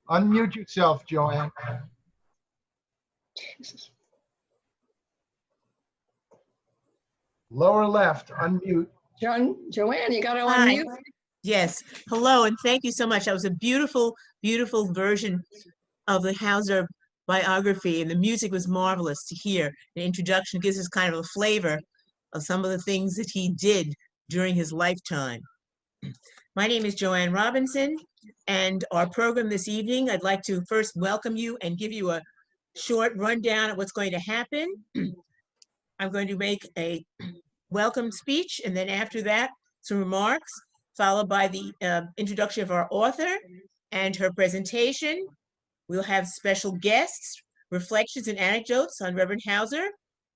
Unmute yourself, Joanne. Lower left, unmute. Joanne, you got to unmute. Yes. Hello, and thank you so much. That was a beautiful, beautiful version of the Hauser biography, and the music was marvelous to hear. The introduction gives us kind of a flavor of some of the things that he did during his lifetime. My name is Joanne Robinson, and our program this evening, I'd like to first welcome you and give you a short rundown of what's going to happen. I'm going to make a welcome speech, and then after that, some remarks, followed by the introduction of our author and her presentation. We'll have special guests, reflections and anecdotes on Reverend Hauser,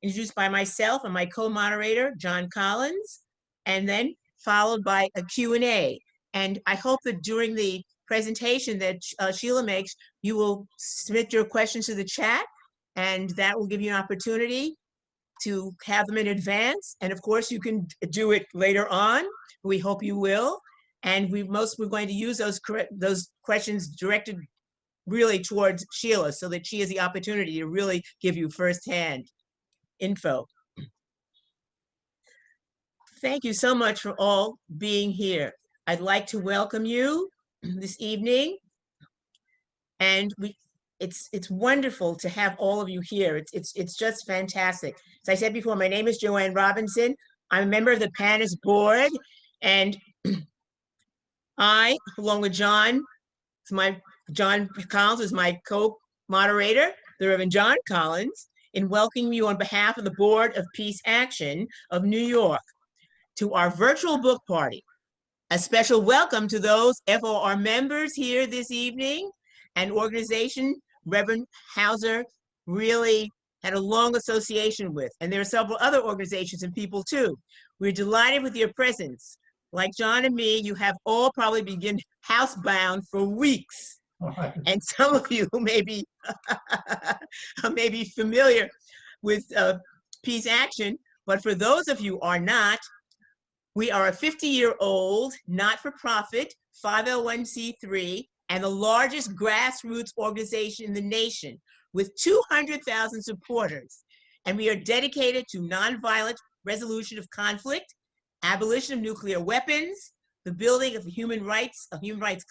introduced by myself and my co-moderator, John Collins, and then followed by a Q&A. And I hope that during the presentation that Sheila makes, you will submit your questions to the chat, and that will give you an opportunity to have them in advance. And of course, you can do it later on. We hope you will. And we're going to use those questions directed really towards Sheila so that she has the opportunity to really give you firsthand info. Thank you so much for all being here. I'd like to welcome you this evening. And it's wonderful to have all of you here. It's just fantastic. As I said before, my name is Joanne Robinson. I'm a member of the PANAS board, and I, along with John Collins is my co-moderator, the Reverend John Collins, in welcoming you on behalf of the Board of Peace Action of New York to our virtual book party. A special welcome to those FOR members here this evening, an organization Reverend Hauser really had a long association with, and there are several other organizations and people too. We're delighted with your presence. Like John and me, you have all probably been housebound for weeks. And some of you may be familiar with Peace Action, but for those of you who are not, we are a 50-year-old, not-for-profit, 501c3, and the largest grassroots organization in the nation with 200,000 supporters. And we are dedicated to nonviolent resolution of conflict, abolition of nuclear weapons, the building of human rights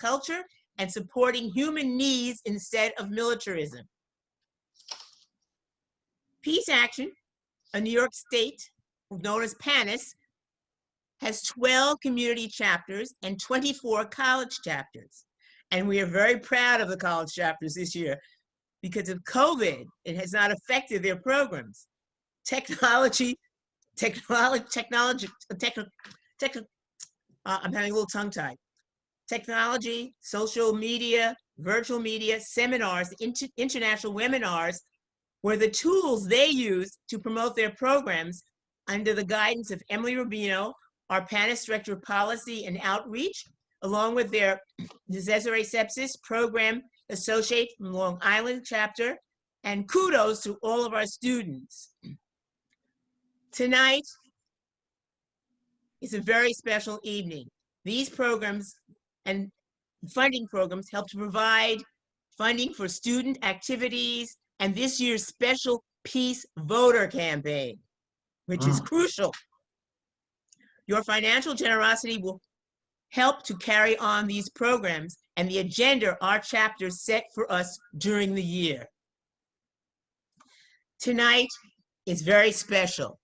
culture, and supporting human needs instead of militarism. Peace Action, a New York state known as PANAS, has 12 community chapters and 24 college chapters. And we are very proud of the college chapters this year. Because of COVID, it has not affected their programs. I'm having a little tongue-tied. Technology, social media, virtual media, seminars, international webinars were the tools they used to promote their programs under the guidance of Emily Rubino, our PANIS Director of Policy and Outreach, along with their Desiree Sepsis Program Associate from Long Island Chapter, and kudos to all of our students. Tonight is a very special evening. These programs and funding programs help to provide funding for student activities and this year's special Peace Voter Campaign, which is crucial. Your financial generosity will help to carry on these programs and the agenda our chapters set for us during the year. Tonight is very special.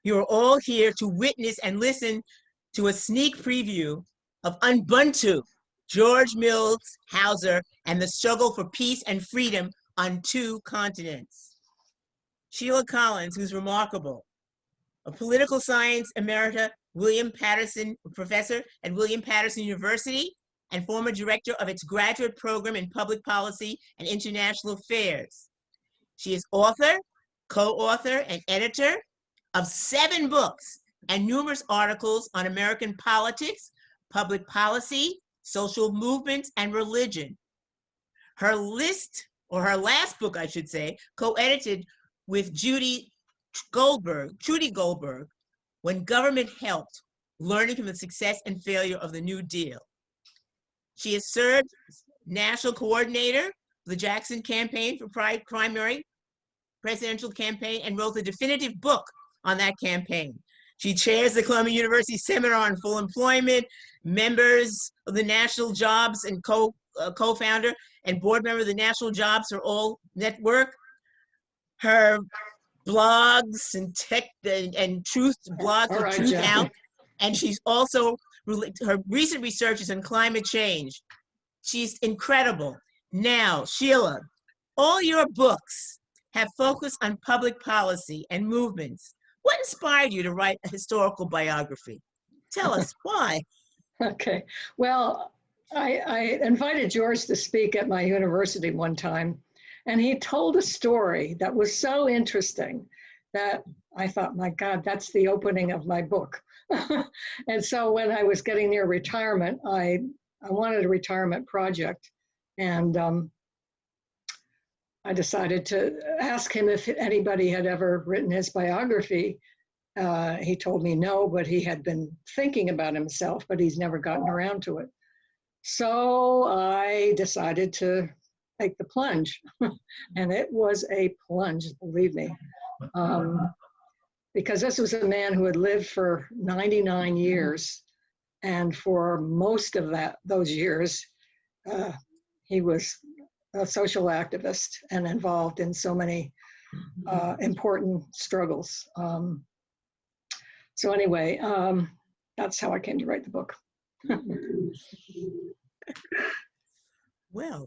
You are all here to witness and listen to a sneak preview of UBUNTU, George Mills Hauser, and the struggle for peace and freedom on 2 continents. Sheila Collins, who's remarkable, a political science emerita, William Patterson professor at William Patterson University, and former director of its graduate program in public policy and international affairs. She is author, co-author, and editor of 7 books and numerous articles on American politics, public policy, social movements, and religion. Her last book, I should say, co-edited with Trudy Goldberg, When Government Helped, Learning from the Success and Failure of the New Deal. She has served as national coordinator of the Jackson campaign for primary presidential campaign and wrote the definitive book on that campaign. She chairs the Columbia University Seminar on Full Employment, members of the National Jobs and co-founder and board member of the National Jobs for All Network. Her blogs and tech and truth blogs for right, Truth Jackie. Out, and she's also her recent research is on climate change. She's incredible. Now, Sheila, all your books have focused on public policy and movements. What inspired you to write a historical biography? Tell us why. Okay, well, I invited George to speak at my university one time, and he told a story that was so interesting that I thought, my God, that's the opening of my book. And so when I was getting near retirement, I wanted a retirement project, and I decided to ask him if anybody had ever written his biography. He told me no, but he had been thinking about himself, but he's never gotten around to it. So I decided to take the plunge, and it was a plunge, believe me, because this was a man who had lived for 99 years, and for most of those years, he was a social activist and involved in so many important struggles. So anyway, that's how I came to write the book. Well,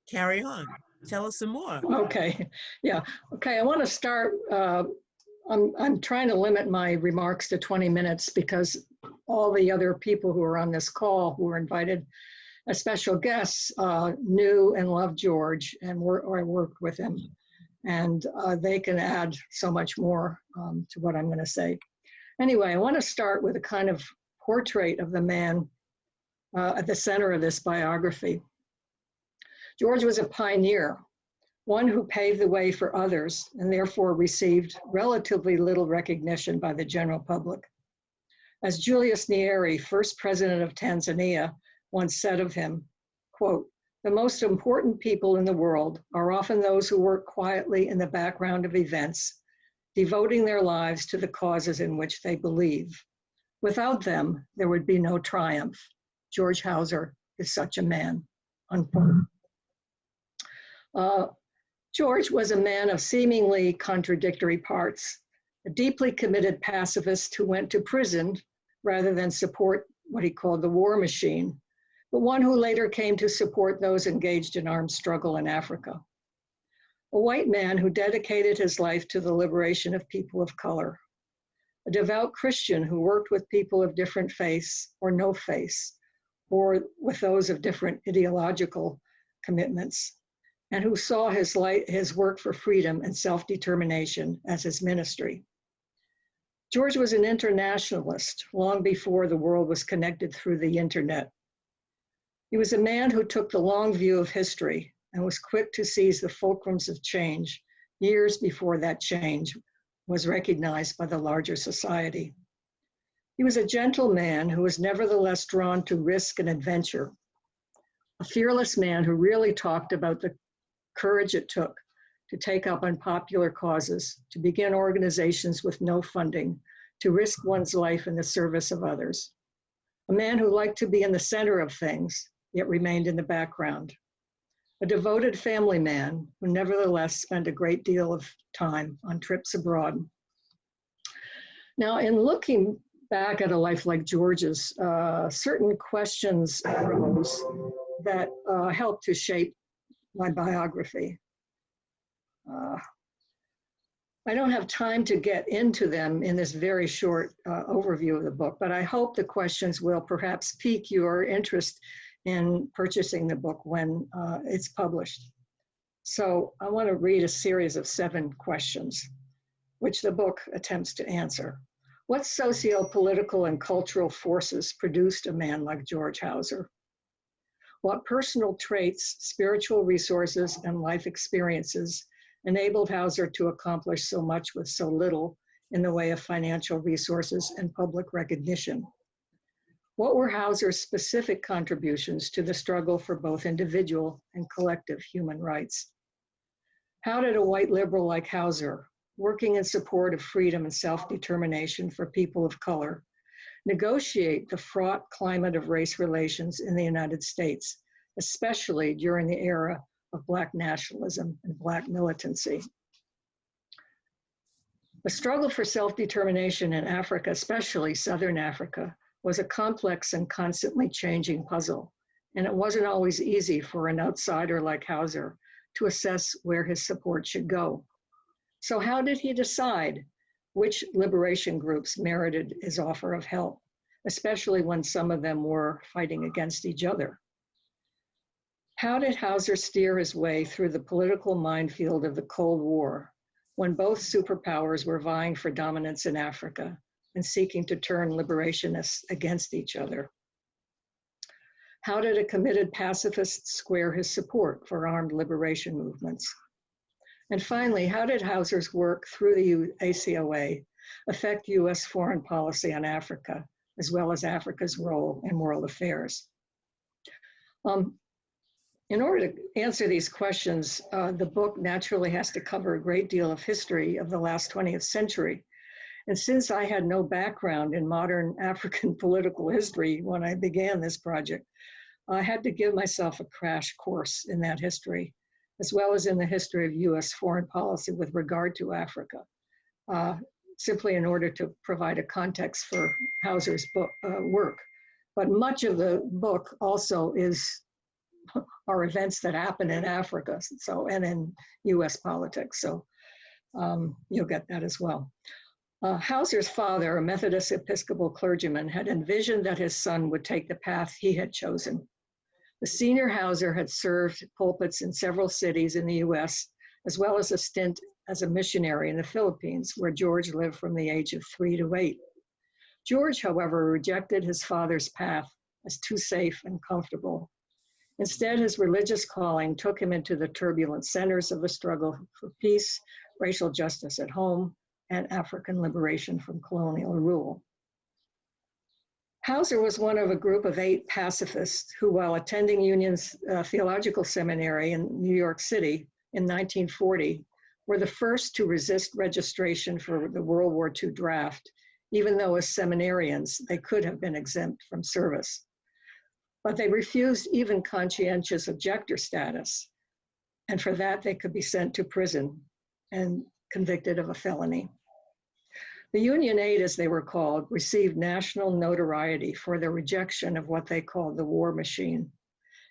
carry on. Tell us some more. Okay, yeah. Okay, I want to start, I'm trying to limit my remarks to 20 minutes because all the other people who are on this call who were invited as special guests knew and loved George and worked with him. And they can add so much more to what I'm going to say. Anyway, I want to start with a kind of portrait of the man at the center of this biography. George was a pioneer, one who paved the way for others and therefore received relatively little recognition by the general public. As Julius Nyerere, first president of Tanzania, once said of him, quote, "The most important people in the world are often those who work quietly in the background of events, devoting their lives to the causes in which they believe. Without them, there would be no triumph. George Hauser is such a man," unquote. George was a man of seemingly contradictory parts, a deeply committed pacifist who went to prison rather than support what he called the war machine, but one who later came to support those engaged in armed struggle in Africa. A white man who dedicated his life to the liberation of people of color. A devout Christian who worked with people of different faiths or no faiths, or with those of different ideological commitments, and who saw his work for freedom and self-determination as his ministry. George was an internationalist long before the world was connected through the internet. He was a man who took the long view of history and was quick to seize the fulcrums of change years before that change was recognized by the larger society. He was a gentle man who was nevertheless drawn to risk and adventure, a fearless man who really talked about the courage it took to take up unpopular causes, to begin organizations with no funding, to risk one's life in the service of others. A man who liked to be in the center of things, yet remained in the background. A devoted family man who nevertheless spent a great deal of time on trips abroad. Now, in looking back at a life like George's, certain questions arose that helped to shape my biography. I don't have time to get into them in this very short overview of the book, but I hope the questions will perhaps pique your interest in purchasing the book when it's published. So I want to read a series of 7 questions, which the book attempts to answer. What socio-political and cultural forces produced a man like George Hauser? What personal traits, spiritual resources, and life experiences enabled Hauser to accomplish so much with so little in the way of financial resources and public recognition? What were Hauser's specific contributions to the struggle for both individual and collective human rights? How did a white liberal like Hauser, working in support of freedom and self-determination for people of color, negotiate the fraught climate of race relations in the United States, especially during the era of Black nationalism and Black militancy? The struggle for self-determination in Africa, especially Southern Africa, was a complex and constantly changing puzzle, and it wasn't always easy for an outsider like Hauser to assess where his support should go. So how did he decide which liberation groups merited his offer of help, especially when some of them were fighting against each other? How did Hauser steer his way through the political minefield of the Cold War, when both superpowers were vying for dominance in Africa and seeking to turn liberationists against each other? How did a committed pacifist square his support for armed liberation movements? And finally, how did Hauser's work through the ACOA affect US foreign policy on Africa, as well as Africa's role in world affairs? In order to answer these questions, the book naturally has to cover a great deal of history of the last 20th century. And since I had no background in modern African political history when I began this project, I had to give myself a crash course in that history, as well as in the history of US foreign policy with regard to Africa, simply in order to provide a context for Hauser's work. But much of the book also are events that happen in Africa, and in US politics, so you'll get that as well. Hauser's father, a Methodist Episcopal clergyman, had envisioned that his son would take the path he had chosen. The senior Hauser had served pulpits in several cities in the US, as well as a stint as a missionary in the Philippines, where George lived from the age of 3 to 8. George, however, rejected his father's path as too safe and comfortable. Instead, his religious calling took him into the turbulent centers of the struggle for peace, racial justice at home, and African liberation from colonial rule. Hauser was one of a group of 8 pacifists who, while attending Union's theological seminary in New York City in 1940, were the first to resist registration for the World War II draft, even though as seminarians, they could have been exempt from service. But they refused even conscientious objector status, and for that they could be sent to prison and convicted of a felony. The Union 8, as they were called, received national notoriety for their rejection of what they called the war machine,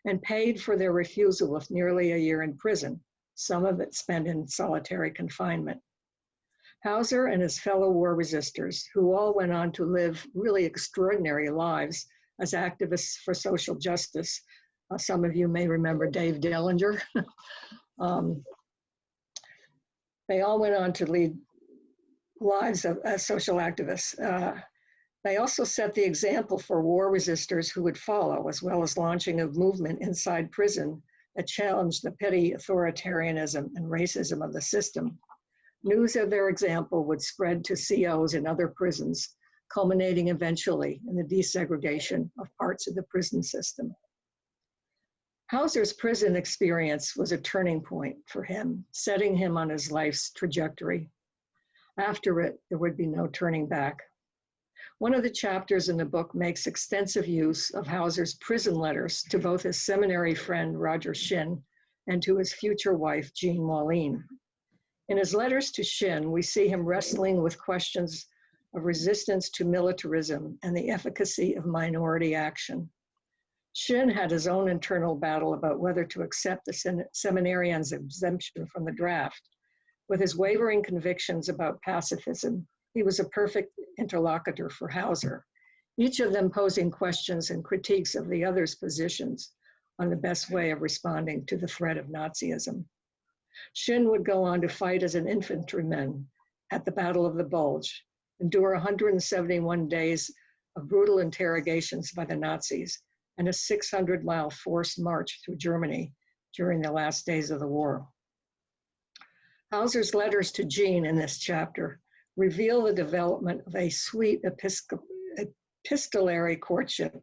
and paid for their refusal with nearly a year in prison, some of it spent in solitary confinement. Hauser and his fellow war resistors, who all went on to live really extraordinary lives as activists for social justice. Some of you may remember Dave Dellinger. They all went on to lead lives as social activists. They also set the example for war resistors who would follow, as well as launching a movement inside prison that challenged the petty authoritarianism and racism of the system. News of their example would spread to COs in other prisons, culminating eventually in the desegregation of parts of the prison system. Hauser's prison experience was a turning point for him, setting him on his life's trajectory. After it, there would be no turning back. One of the chapters in the book makes extensive use of Hauser's prison letters to both his seminary friend, Roger Shin, and to his future wife, Jean Moline. In his letters to Shin, we see him wrestling with questions of resistance to militarism and the efficacy of minority action. Shin had his own internal battle about whether to accept the seminarians' exemption from the draft. With his wavering convictions about pacifism, he was a perfect interlocutor for Hauser, each of them posing questions and critiques of the other's positions on the best way of responding to the threat of Nazism. Shin would go on to fight as an infantryman at the Battle of the Bulge, endure 171 days of brutal interrogations by the Nazis, and a 600-mile forced march through Germany during the last days of the war. Hauser's letters to Jean in this chapter reveal the development of a sweet epistolary courtship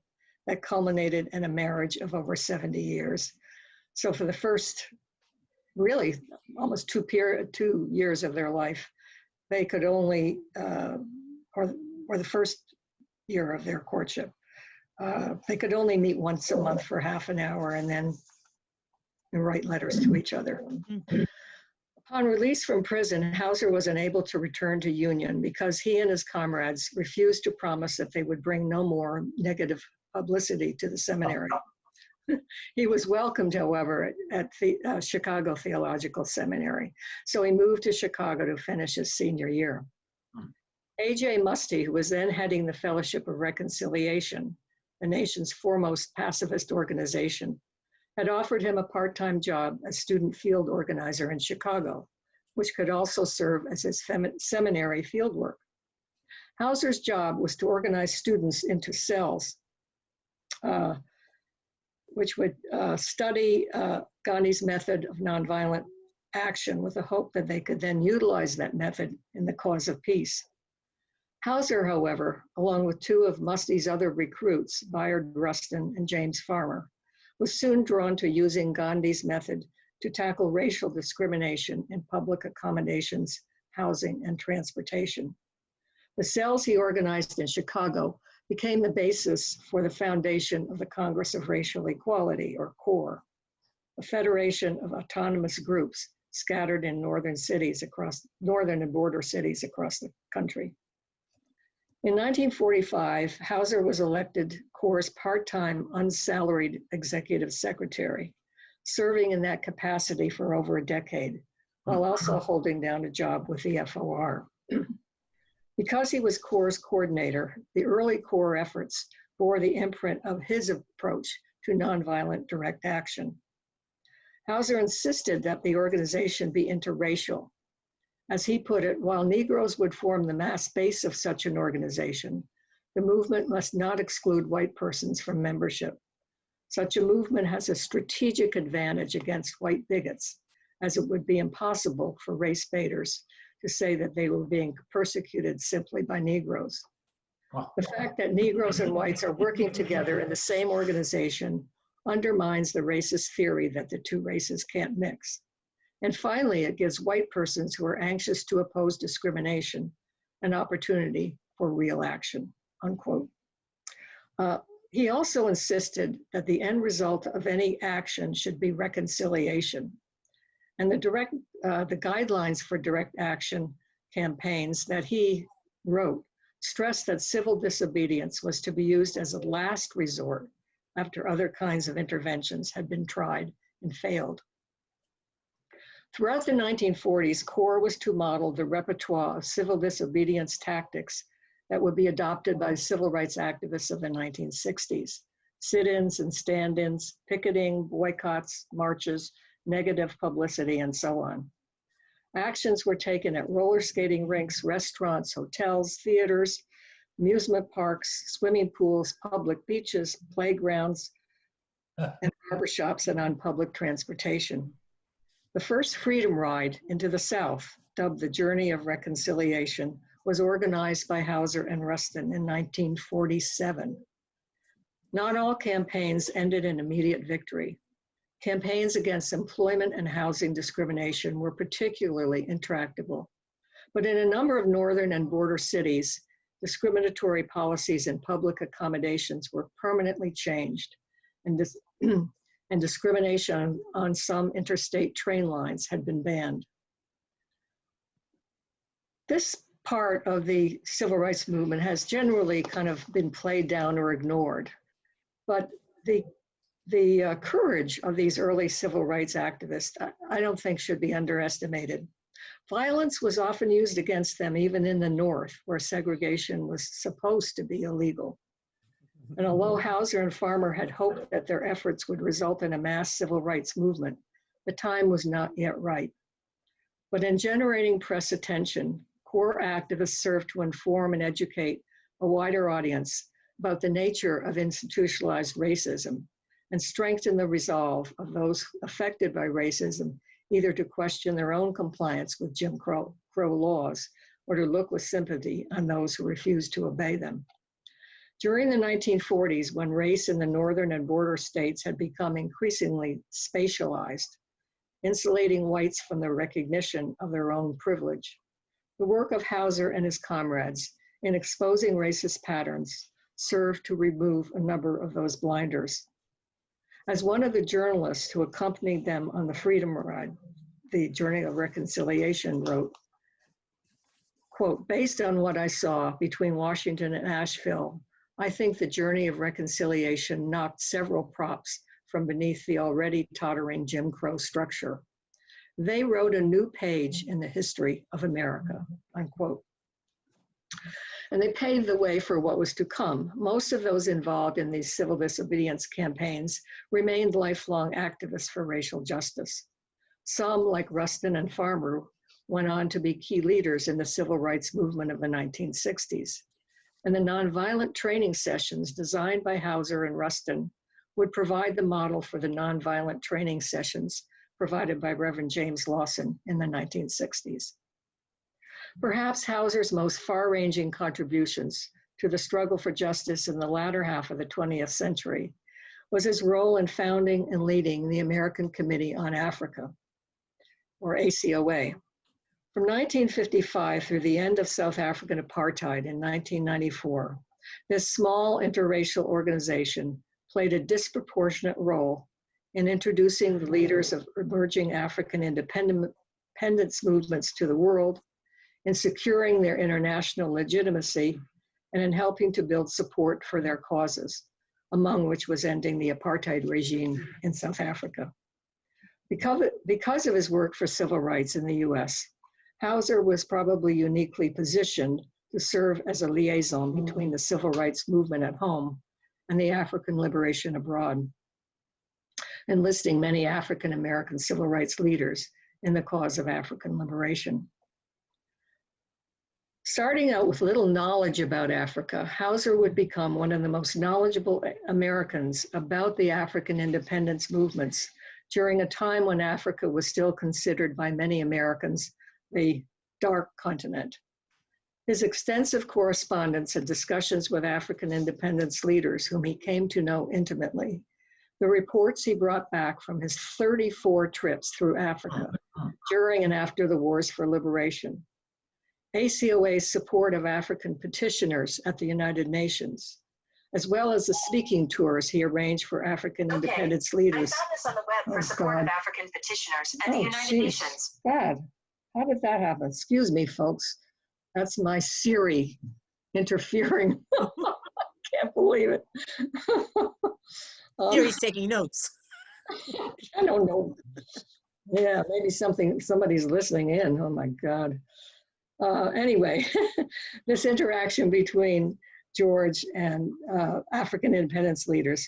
that culminated in a marriage of over 70 years. So for the first, really, almost 2 years of their life, they could only, or the first year of their courtship, they could only meet once a month for half an hour and then write letters to each other. Upon release from prison, Hauser was unable to return to Union because he and his comrades refused to promise that they would bring no more negative publicity to the seminary. He was welcomed, however, at the Chicago Theological Seminary, so he moved to Chicago to finish his senior year. A.J. Musty, who was then heading the Fellowship of Reconciliation, the nation's foremost pacifist organization, had offered him a part-time job as student field organizer in Chicago, which could also serve as his seminary fieldwork. Hauser's job was to organize students into cells, which would study Gandhi's method of nonviolent action with the hope that they could then utilize that method in the cause of peace. Hauser, however, along with 2 of Musty's other recruits, Bayard Rustin and James Farmer, was soon drawn to using Gandhi's method to tackle racial discrimination in public accommodations, housing, and transportation. The cells he organized in Chicago became the basis for the foundation of the Congress of Racial Equality, or CORE, a federation of autonomous groups scattered in northern and border cities across the country. In 1945, Hauser was elected CORE's part-time unsalaried executive secretary, serving in that capacity for over a decade, while also holding down a job with the FOR. Because he was CORE's coordinator, the early CORE efforts bore the imprint of his approach to nonviolent direct action. Hauser insisted that the organization be interracial. As he put it, while Negroes would form the mass base of such an organization, the movement must not exclude white persons from membership. Such a movement has a strategic advantage against white bigots, as it would be impossible for race baiters to say that they were being persecuted simply by Negroes. The fact that Negroes and whites are working together in the same organization undermines the racist theory that the 2 races can't mix. And finally, it gives white persons who are anxious to oppose discrimination an opportunity for real action, unquote. He also insisted that the end result of any action should be reconciliation. And the guidelines for direct action campaigns that he wrote stressed that civil disobedience was to be used as a last resort after other kinds of interventions had been tried and failed. Throughout the 1940s, CORE was to model the repertoire of civil disobedience tactics that would be adopted by civil rights activists of the 1960s: sit-ins and stand-ins, picketing, boycotts, marches, negative publicity, and so on. Actions were taken at roller skating rinks, restaurants, hotels, theaters, amusement parks, swimming pools, public beaches, playgrounds, and barbershops, and on public transportation. The first freedom ride into the South, dubbed the Journey of Reconciliation, was organized by Hauser and Rustin in 1947. Not all campaigns ended in immediate victory. Campaigns against employment and housing discrimination were particularly intractable. But in a number of northern and border cities, discriminatory policies and public accommodations were permanently changed, and discrimination on some interstate train lines had been banned. This part of the civil rights movement has generally kind of been played down or ignored, but the courage of these early civil rights activists, I don't think should be underestimated. Violence was often used against them even in the North, where segregation was supposed to be illegal. And although Hauser and Farmer had hoped that their efforts would result in a mass civil rights movement, the time was not yet right. But in generating press attention, core activists served to inform and educate a wider audience about the nature of institutionalized racism and strengthen the resolve of those affected by racism, either to question their own compliance with Jim Crow laws or to look with sympathy on those who refused to obey them. During the 1940s, when race in the northern and border states had become increasingly spatialized, insulating whites from the recognition of their own privilege, the work of Hauser and his comrades in exposing racist patterns served to remove a number of those blinders. As one of the journalists who accompanied them on the Freedom Ride, the Journey of Reconciliation, wrote, quote, "Based on what I saw between Washington and Asheville, I think the Journey of Reconciliation knocked several props from beneath the already tottering Jim Crow structure. They wrote a new page in the history of America," unquote. And they paved the way for what was to come. Most of those involved in these civil disobedience campaigns remained lifelong activists for racial justice. Some, like Rustin and Farmer, went on to be key leaders in the civil rights movement of the 1960s. And the nonviolent training sessions designed by Hauser and Rustin would provide the model for the nonviolent training sessions provided by Reverend James Lawson in the 1960s. Perhaps Hauser's most far-ranging contributions to the struggle for justice in the latter half of the 20th century was his role in founding and leading the American Committee on Africa, or ACOA. From 1955 through the end of South African apartheid in 1994, this small interracial organization played a disproportionate role in introducing the leaders of emerging African independence movements to the world, in securing their international legitimacy, and in helping to build support for their causes, among which was ending the apartheid regime in South Africa. Because of his work for civil rights in the US, Hauser was probably uniquely positioned to serve as a liaison between the civil rights movement at home and the African liberation abroad, enlisting many African American civil rights leaders in the cause of African liberation. Starting out with little knowledge about Africa, Hauser would become one of the most knowledgeable Americans about the African independence movements during a time when Africa was still considered by many Americans the dark continent. His extensive correspondence and discussions with African independence leaders whom he came to know intimately, the reports he brought back from his 34 trips through Africa during and after the wars for liberation, ACOA's support of African petitioners at the United Nations, as well as the speaking tours he arranged for African independence leaders. I found this on the web for support of African petitioners at the United Nations. Bad. How did that happen? Excuse me, folks. That's my Siri interfering. Can't believe it. Siri's taking notes. I don't know. Yeah, maybe somebody's listening in. Oh my God. Anyway, this interaction between George and African independence leaders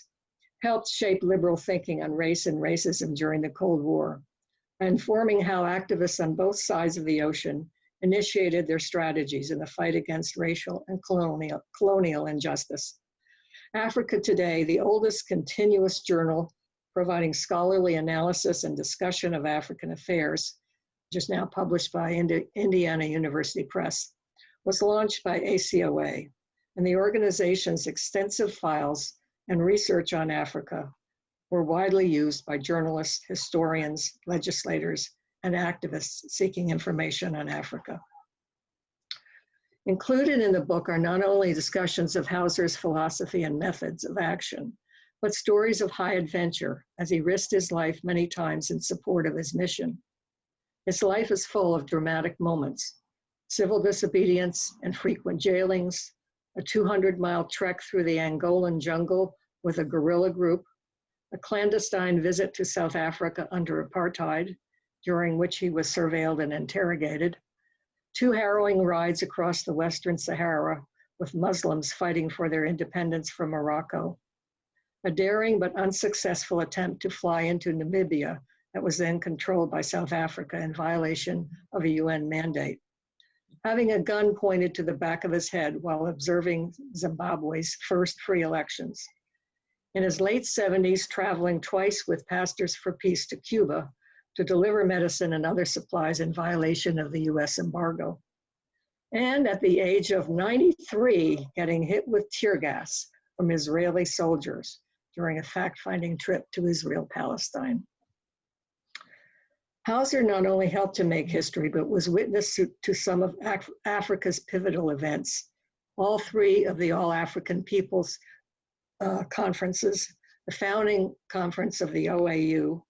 helped shape liberal thinking on race and racism during the Cold War. informing how activists on both sides of the ocean initiated their strategies in the fight against racial and colonial injustice. Africa Today, the oldest continuous journal providing scholarly analysis and discussion of African affairs, just now published by Indiana University Press, was launched by ACOA, and the organization's extensive files and research on Africa were widely used by journalists, historians, legislators, and activists seeking information on Africa. Included in the book are not only discussions of Hauser's philosophy and methods of action, but stories of high adventure as he risked his life many times in support of his mission. His life is full of dramatic moments: civil disobedience and frequent jailings, a 200-mile trek through the Angolan jungle with a guerrilla group, a clandestine visit to South Africa under apartheid, during which he was surveilled and interrogated, 2 harrowing rides across the Western Sahara with Muslims fighting for their independence from Morocco, a daring but unsuccessful attempt to fly into Namibia that was then controlled by South Africa in violation of a UN mandate, having a gun pointed to the back of his head while observing Zimbabwe's first free elections. In his late 70s, traveling twice with Pastors for Peace to Cuba to deliver medicine and other supplies in violation of the US embargo. And at the age of 93, getting hit with tear gas from Israeli soldiers during a fact-finding trip to Israel-Palestine. Hauser not only helped to make history, but was witness to some of Africa's pivotal events. All 3 of the All-African Peoples conferences, the founding conference of the OAU,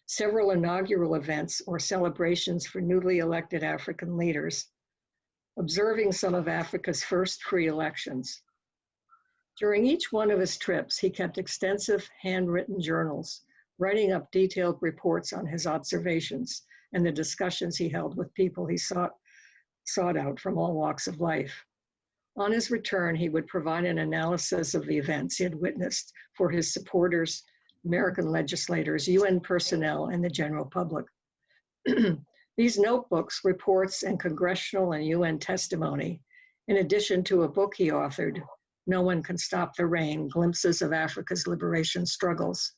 several inaugural events or celebrations for newly elected African leaders, observing some of Africa's first free elections. During each one of his trips, he kept extensive handwritten journals, writing up detailed reports on his observations and the discussions he held with people he sought out from all walks of life. On his return, he would provide an analysis of the events he had witnessed for his supporters, American legislators, UN personnel, and the general public. These notebooks, reports, and congressional and UN testimony, in addition to a book he authored, No One Can Stop the Rain, Glimpses of Africa's Liberation Struggles,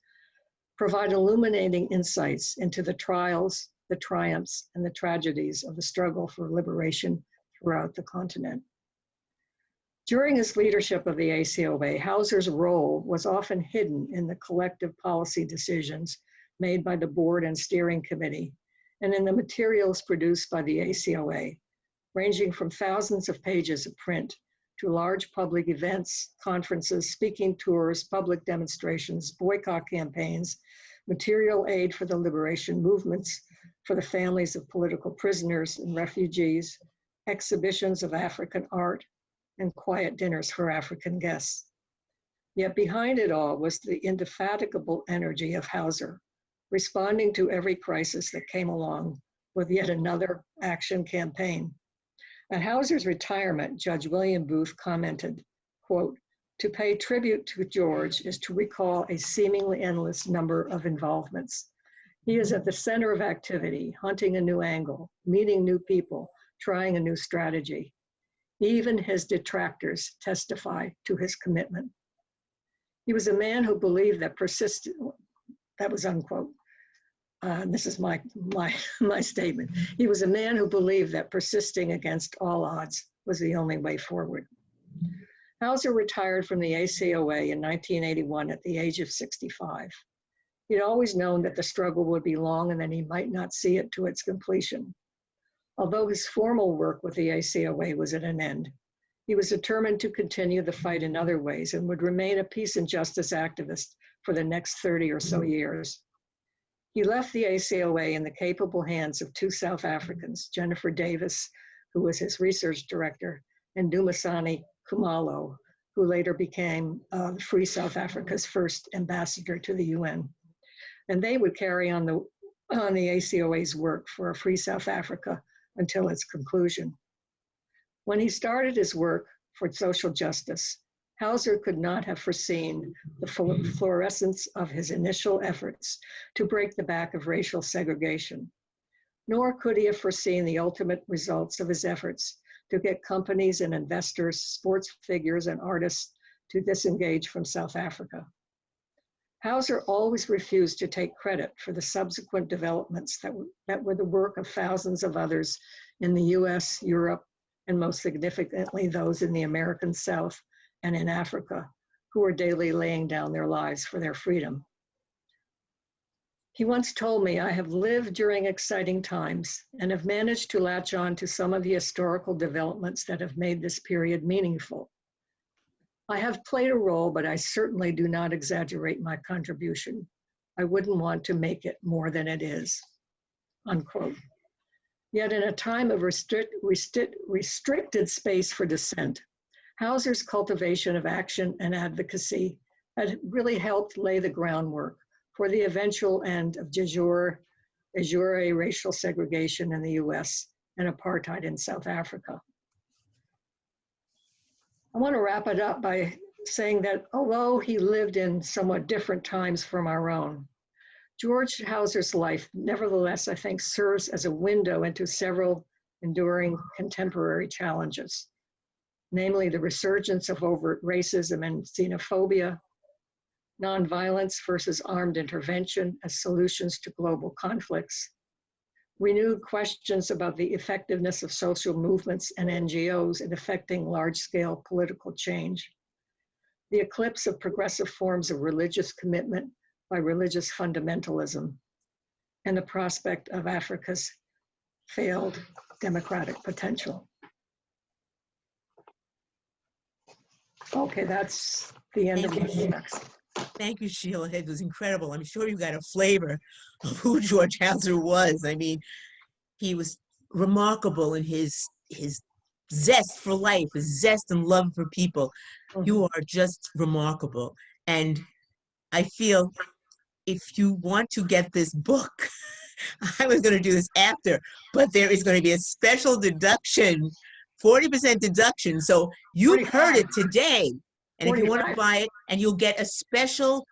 provide illuminating insights into the trials, the triumphs, and the tragedies of the struggle for liberation throughout the continent. During his leadership of the ACOA, Hauser's role was often hidden in the collective policy decisions made by the board and steering committee, and in the materials produced by the ACOA, ranging from thousands of pages of print to large public events, conferences, speaking tours, public demonstrations, boycott campaigns, material aid for the liberation movements, for the families of political prisoners and refugees, exhibitions of African art, and quiet dinners for African guests. Yet behind it all was the indefatigable energy of Hauser, responding to every crisis that came along with yet another action campaign. At Hauser's retirement, Judge William Booth commented, quote, "To pay tribute to George is to recall a seemingly endless number of involvements. He is at the center of activity, hunting a new angle, meeting new people, trying a new strategy. Even his detractors testify to his commitment." He was a man who believed that that was unquote. This is my statement. He was a man who believed that persisting against all odds was the only way forward. Hauser retired from the ACOA in 1981 at the age of 65. He'd always known that the struggle would be long and that he might not see it to its completion. Although his formal work with the ACOA was at an end, he was determined to continue the fight in other ways and would remain a peace and justice activist for the next 30 or so years. He left the ACOA in the capable hands of 2 South Africans, Jennifer Davis, who was his research director, and Dumisani Khumalo, who later became Free South Africa's first ambassador to the UN. And they would carry on the ACOA's work for a Free South Africa until its conclusion. When he started his work for social justice, Hauser could not have foreseen the fluorescence of his initial efforts to break the back of racial segregation, nor could he have foreseen the ultimate results of his efforts to get companies and investors, sports figures, and artists to disengage from South Africa. Hauser always refused to take credit for the subsequent developments that were the work of thousands of others in the US, Europe, and most significantly those in the American South and in Africa, who were daily laying down their lives for their freedom. He once told me, "I have lived during exciting times and have managed to latch on to some of the historical developments that have made this period meaningful. I have played a role, but I certainly do not exaggerate my contribution. I wouldn't want to make it more than it is," unquote. Yet in a time of restricted space for dissent, Hauser's cultivation of action and advocacy had really helped lay the groundwork for the eventual end of de jure racial segregation in the US and apartheid in South Africa. I want to wrap it up by saying that although he lived in somewhat different times from our own, George Hauser's life, nevertheless, I think, serves as a window into several enduring contemporary challenges, namely the resurgence of overt racism and xenophobia, nonviolence versus armed intervention as solutions to global conflicts, renewed questions about the effectiveness of social movements and NGOs in effecting large-scale political change, the eclipse of progressive forms of religious commitment by religious fundamentalism, and the prospect of Africa's failed democratic potential. Okay, that's the end of my remarks. Thank you, Sheila. It was incredible. I'm sure you got a flavor of who George Hauser was. I mean, he was remarkable in his zest for life, his zest and love for people. You are just remarkable. And I feel if you want to get this book, I was going to do this after, but there is going to be a special deduction, 40% deduction. So you've heard it today. And if you want to buy it, and you'll get a special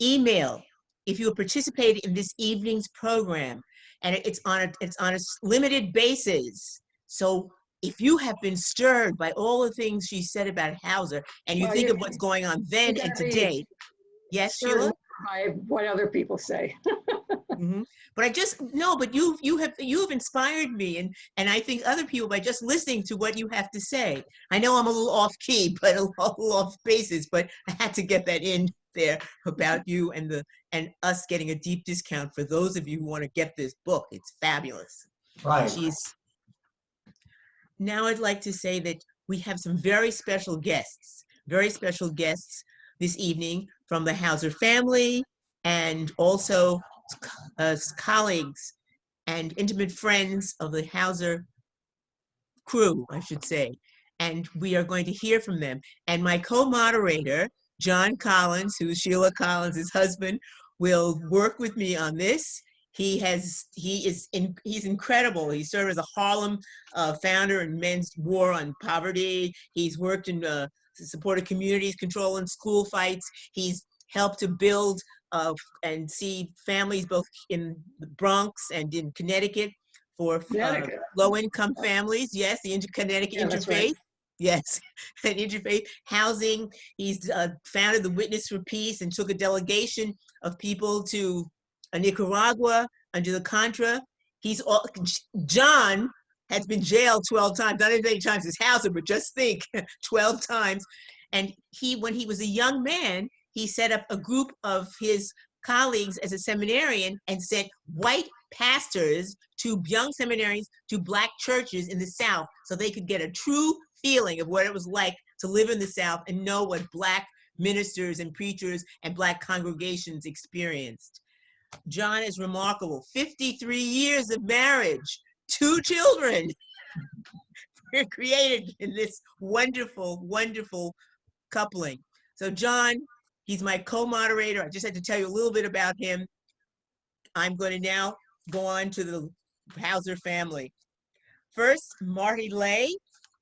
email if you participate in this evening's program, and it's on a limited basis. So if you have been stirred by all the things she said about Hauser, and you think of what's going on then and today, yes, Sheila? By what other people say. But I just but you have inspired me, and I think other people by just listening to what you have to say. I know I'm a little off key, but a little off basis, but I had to get that in there about you and us getting a deep discount for those of you who want to get this book. It's fabulous. Right. Now I'd like to say that we have some very special guests this evening from the Hauser family, and also colleagues and intimate friends of the Hauser crew, I should say. And we are going to hear from them. And my co-moderator, John Colllins, who's Sheila Collins' husband, will work with me on this. He's incredible. He served as a Harlem founder in Men's War on Poverty. He's worked in supported communities, controlling school fights. He's helped to build and see families both in the Bronx and in Connecticut for low-income families. Yes, the Connecticut Interfaith. Right. Yes, and interfaith housing. He's founded the Witness for Peace and took a delegation of people to Nicaragua under the Contra. John has been jailed 12 times, not as many times as Hauser, but just think, 12 times. And when he was a young man, he set up a group of his colleagues as a seminarian and sent white pastors to young seminarians to Black churches in the South so they could get a true feeling of what it was like to live in the South and know what Black ministers and preachers and Black congregations experienced. John is remarkable. 53 years of marriage, 2 children were created in this wonderful, wonderful coupling. So John, he's my co-moderator. I just had to tell you a little bit about him. I'm going to now go on to the Hauser family. First, Marty Lay,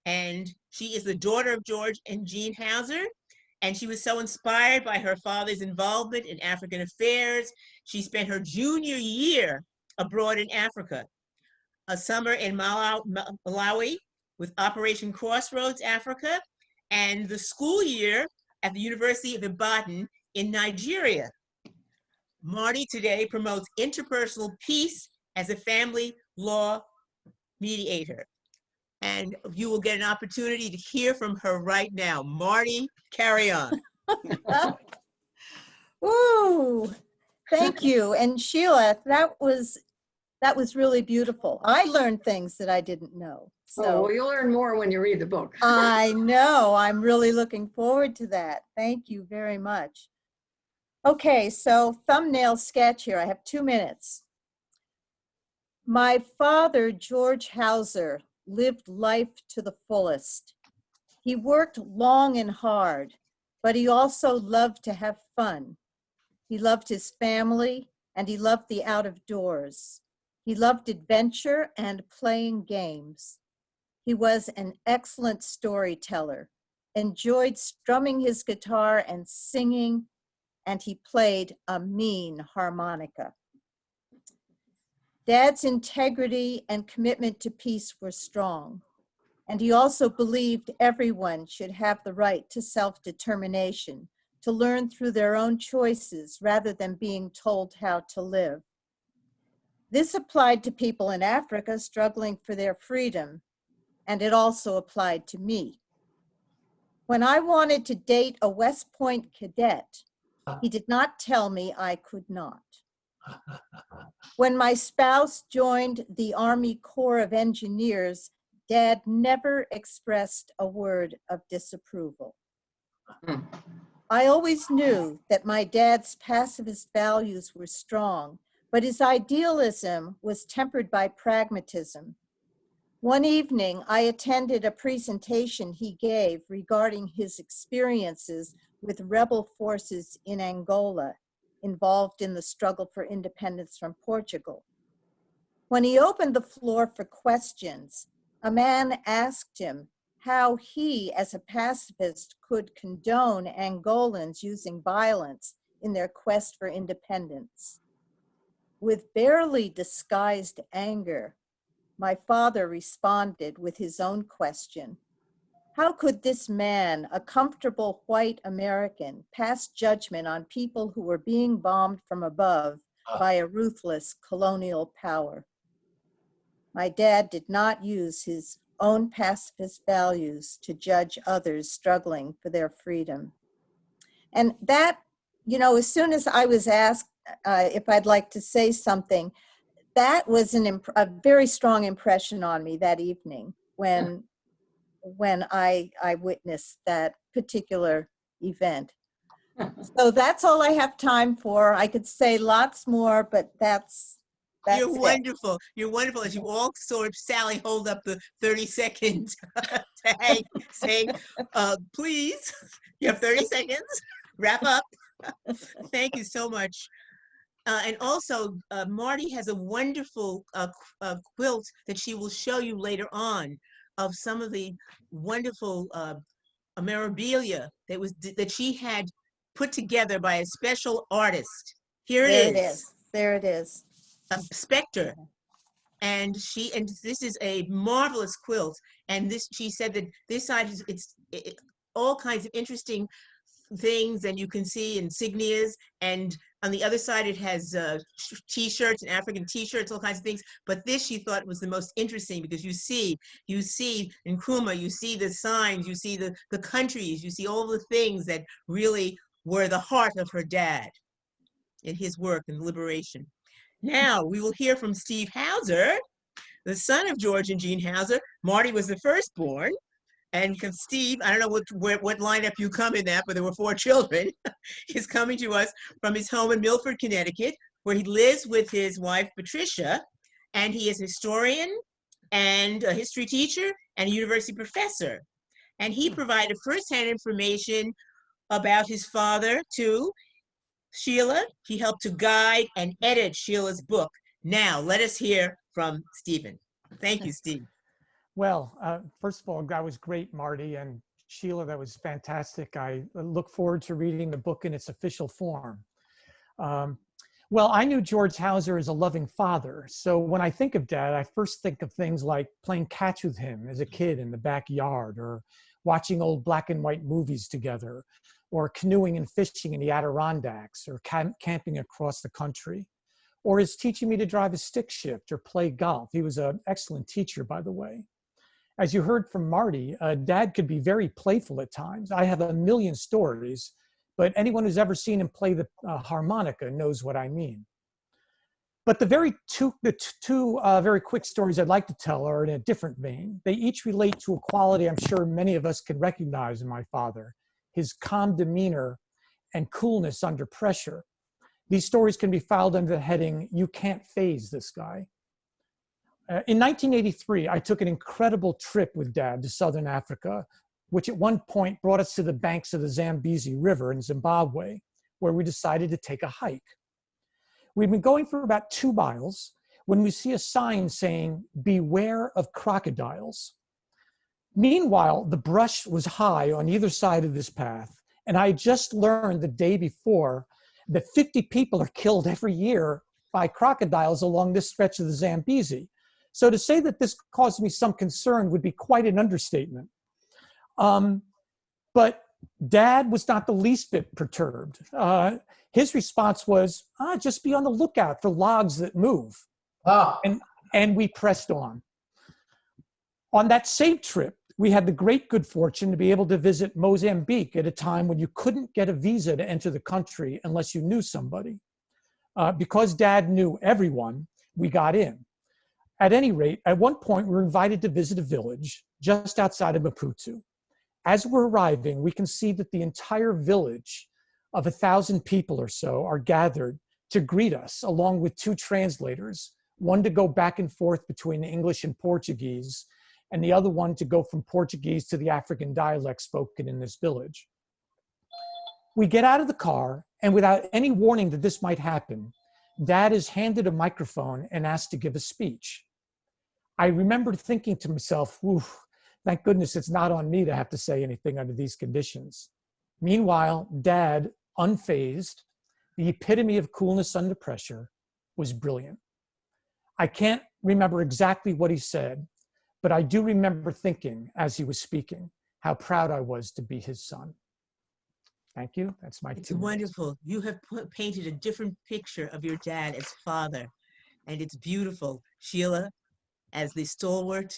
and she is the daughter of George and Jean Hauser. And she was so inspired by her father's involvement in African affairs. She spent her junior year abroad in Africa, a summer in Malawi with Operation Crossroads Africa, and the school year at the University of Ibadan in Nigeria. Marty today promotes interpersonal peace as a family law mediator. And you will get an opportunity to hear from her right now. Marty, carry on. Ooh, thank you. And Sheila, that was really beautiful. I learned things that I didn't know. Oh, So well, you'll learn more when you read the book. I know. I'm really looking forward to that. Thank you very much. Okay, so thumbnail sketch here. I have 2 minutes. My father, George Hauser, lived life to the fullest. He worked long and hard, but he also loved to have fun. He loved his family, and he loved the out of doors. He loved adventure and playing games. He was an excellent storyteller, enjoyed strumming his guitar and singing, and he played a mean harmonica. Dad's integrity and commitment to peace were strong, and he also believed everyone should have the right to self-determination, to learn through their own choices rather than being told how to live. This applied to people in Africa struggling for their freedom, and it also applied to me. When I wanted to date a West Point cadet, he did not tell me I could not. When my spouse joined the Army Corps of Engineers, Dad never expressed a word of disapproval. I always knew that my dad's pacifist values were strong, but his idealism was tempered by pragmatism. One evening, I attended a presentation he gave regarding his experiences with rebel forces in Angola, involved in the struggle for independence from Portugal. When he opened the floor for questions, a man asked him how he, as a pacifist, could condone Angolans using violence in their quest for independence. With barely disguised anger, my father responded with his own question. How could this man, a comfortable white American, pass judgment on people who were being bombed from above by a ruthless colonial power? My dad did not use his own pacifist values to judge others struggling for their freedom. And that, you know, as soon as I was asked if I'd like to say something, that was a very strong impression on me that evening when I witnessed that particular event. So that's all I have time for. I could say lots more, but that's You're it. wonderful. You're wonderful. As you all saw Sally hold up the 30-second tag saying, please, you have 30 seconds, wrap up. Thank you so much. And also, Marty has a wonderful quilt that she will show you later on of some of the wonderful memorabilia that she had put together by a special artist. Here it is. There it is. A Spectre. And this is a marvelous quilt. And she said that this side is all kinds of interesting things, and you can see insignias, and on the other side it has t-shirts and African t-shirts, all kinds of things. But this she thought was the most interesting because you see Nkrumah, you see the signs, you see the countries, you see all the things that really were the heart of her dad in his work in liberation. Now we will hear from Steve Hauser, the son of George and Jean Hauser. Marty was the firstborn. And because Steve, I don't know what lineup you come in at, but there were 4 children, is coming to us from his home in Milford, Connecticut, where he lives with his wife, Patricia, and he is a historian and a history teacher and a university professor. And he provided firsthand information about his father to Sheila. He helped to guide and edit Sheila's book. Now, let us hear from Stephen. Thank you, Steve. Well, first of all, that was great, Marty, and Sheila, that was fantastic. I look forward to reading the book in its official form. Well, I knew George Hauser as a loving father. So when I think of Dad, I first think of things like playing catch with him as a kid in the backyard, or watching old black and white movies together, or canoeing and fishing in the Adirondacks, or camping across the country, or his teaching me to drive a stick shift or play golf. He was an excellent teacher, by the way. As you heard from Marty, Dad could be very playful at times. I have a million stories, but anyone who's ever seen him play the harmonica knows what I mean. But the two very quick stories I'd like to tell are in a different vein. They each relate to a quality I'm sure many of us can recognize in my father: his calm demeanor and coolness under pressure. These stories can be filed under the heading, "You Can't Faze This Guy." In 1983, I took an incredible trip with Dad to Southern Africa, which at one point brought us to the banks of the Zambezi River in Zimbabwe, where we decided to take a hike. We'd been going for about 2 miles when we see a sign saying, "Beware of crocodiles." Meanwhile, the brush was high on either side of this path, and I had just learned the day before that 50 people are killed every year by crocodiles along this stretch of the Zambezi. So to say that this caused me some concern would be quite an understatement. But Dad was not the least bit perturbed. His response was, just be on the lookout for logs that move. And we pressed on. On that same trip, we had the great good fortune to be able to visit Mozambique at a time when you couldn't get a visa to enter the country unless you knew somebody. Because Dad knew everyone, we got in. At any rate, at one point, we were invited to visit a village just outside of Maputo. As we're arriving, we can see that the entire village of 1,000 people or so are gathered to greet us, along with 2 translators, one to go back and forth between English and Portuguese, and the other one to go from Portuguese to the African dialect spoken in this village. We get out of the car, and without any warning that this might happen, Dad is handed a microphone and asked to give a speech. I remember thinking to myself, thank goodness it's not on me to have to say anything under these conditions. Meanwhile, Dad, unfazed, the epitome of coolness under pressure, was brilliant. I can't remember exactly what he said, but I do remember thinking as he was speaking how proud I was to be his son. Thank you. That's my 2 minutes. It's wonderful. You have painted a different picture of your dad as father, and it's beautiful. Sheila, as the stalwart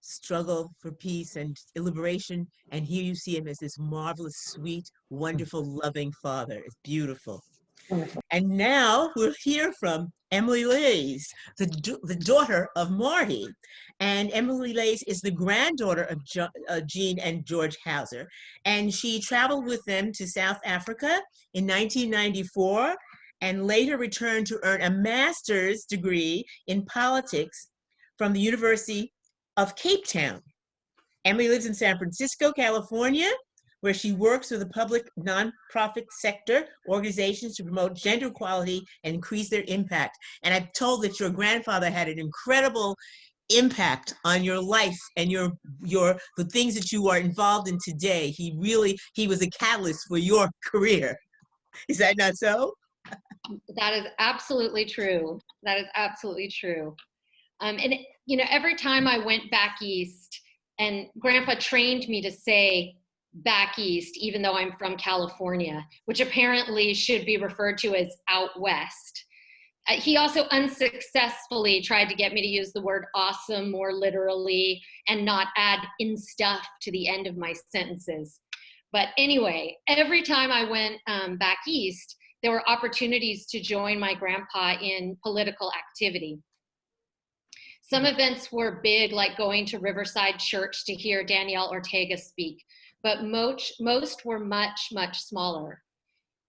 struggle for peace and liberation, and here you see him as this marvelous, sweet, wonderful, loving father. It's beautiful. Wonderful. And now we'll hear from Emily Lays, the daughter of Marty. And Emily Lays is the granddaughter of Jean and George Hauser. And she traveled with them to South Africa in 1994 and later returned to earn a master's degree in politics from the University of Cape Town. Emily lives in San Francisco, California, where she works with the public nonprofit sector organizations to promote gender equality and increase their impact. And I'm told that your grandfather had an incredible impact on your life and the things that you are involved in today. He was a catalyst for your career. Is that not so? That is absolutely true. That is absolutely true. And you know, every time I went back east, and Grandpa trained me to say back east, even though I'm from California, which apparently should be referred to as out west. He also unsuccessfully tried to get me to use the word awesome more literally and not add in stuff to the end of my sentences. But anyway, every time I went back east, there were opportunities to join my grandpa in political activity. Some events were big, like going to Riverside Church to hear Danielle Ortega speak, but most were much, much smaller.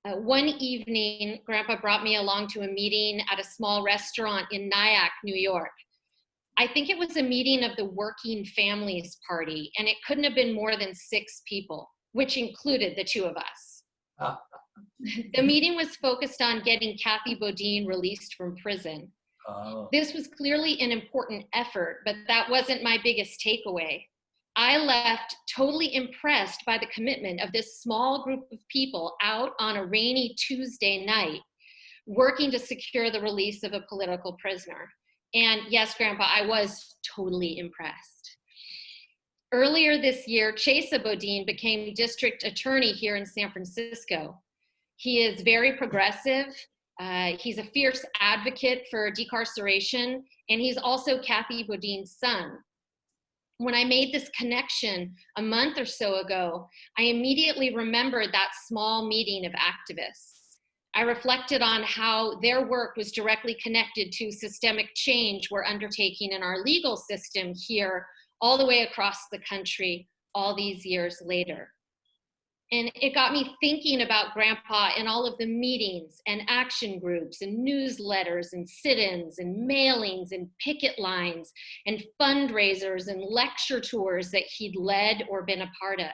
One evening, Grandpa brought me along to a meeting at a small restaurant in Nyack, New York. I think it was a meeting of the Working Families Party, and it couldn't have been more than 6 people, which included the 2 of us. The meeting was focused on getting Kathy Bodine released from prison. This was clearly an important effort, but that wasn't my biggest takeaway. I left totally impressed by the commitment of this small group of people out on a rainy Tuesday night, working to secure the release of a political prisoner. And yes, Grandpa, I was totally impressed. Earlier this year, Chesa Bodine became district attorney here in San Francisco. He is very progressive. He's a fierce advocate for decarceration, and he's also Kathy Bodine's son. When I made this connection a month or so ago, I immediately remembered that small meeting of activists. I reflected on how their work was directly connected to systemic change we're undertaking in our legal system here, all the way across the country, all these years later. And it got me thinking about Grandpa and all of the meetings and action groups and newsletters and sit-ins and mailings and picket lines and fundraisers and lecture tours that he'd led or been a part of.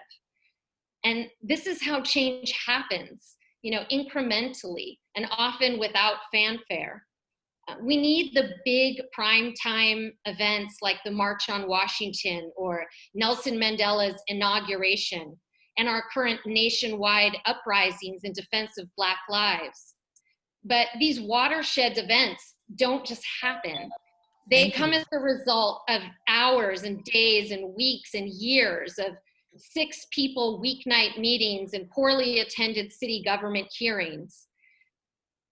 And this is how change happens, you know, incrementally and often without fanfare. We need the big primetime events like the March on Washington or Nelson Mandela's inauguration and our current nationwide uprisings in defense of Black lives. But these watershed events don't just happen. They come as the result of hours and days and weeks and years of 6 people weeknight meetings and poorly attended city government hearings.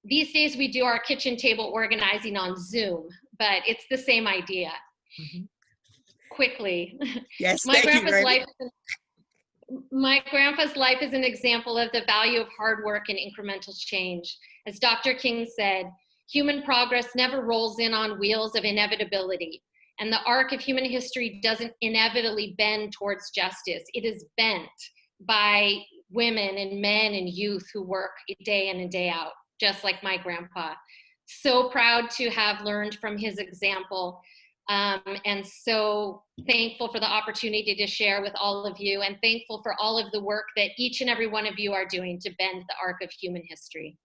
These days we do our kitchen table organizing on Zoom, but it's the same idea. Mm-hmm. Quickly. Yes, My thank you grandpa's very life My grandpa's life is an example of the value of hard work and incremental change. As Dr. King said, human progress never rolls in on wheels of inevitability, and the arc of human history doesn't inevitably bend towards justice. It is bent by women and men and youth who work day in and day out, just like my grandpa. So proud to have learned from his example. And so thankful for the opportunity to share with all of you, and thankful for all of the work that each and every one of you are doing to bend the arc of human history.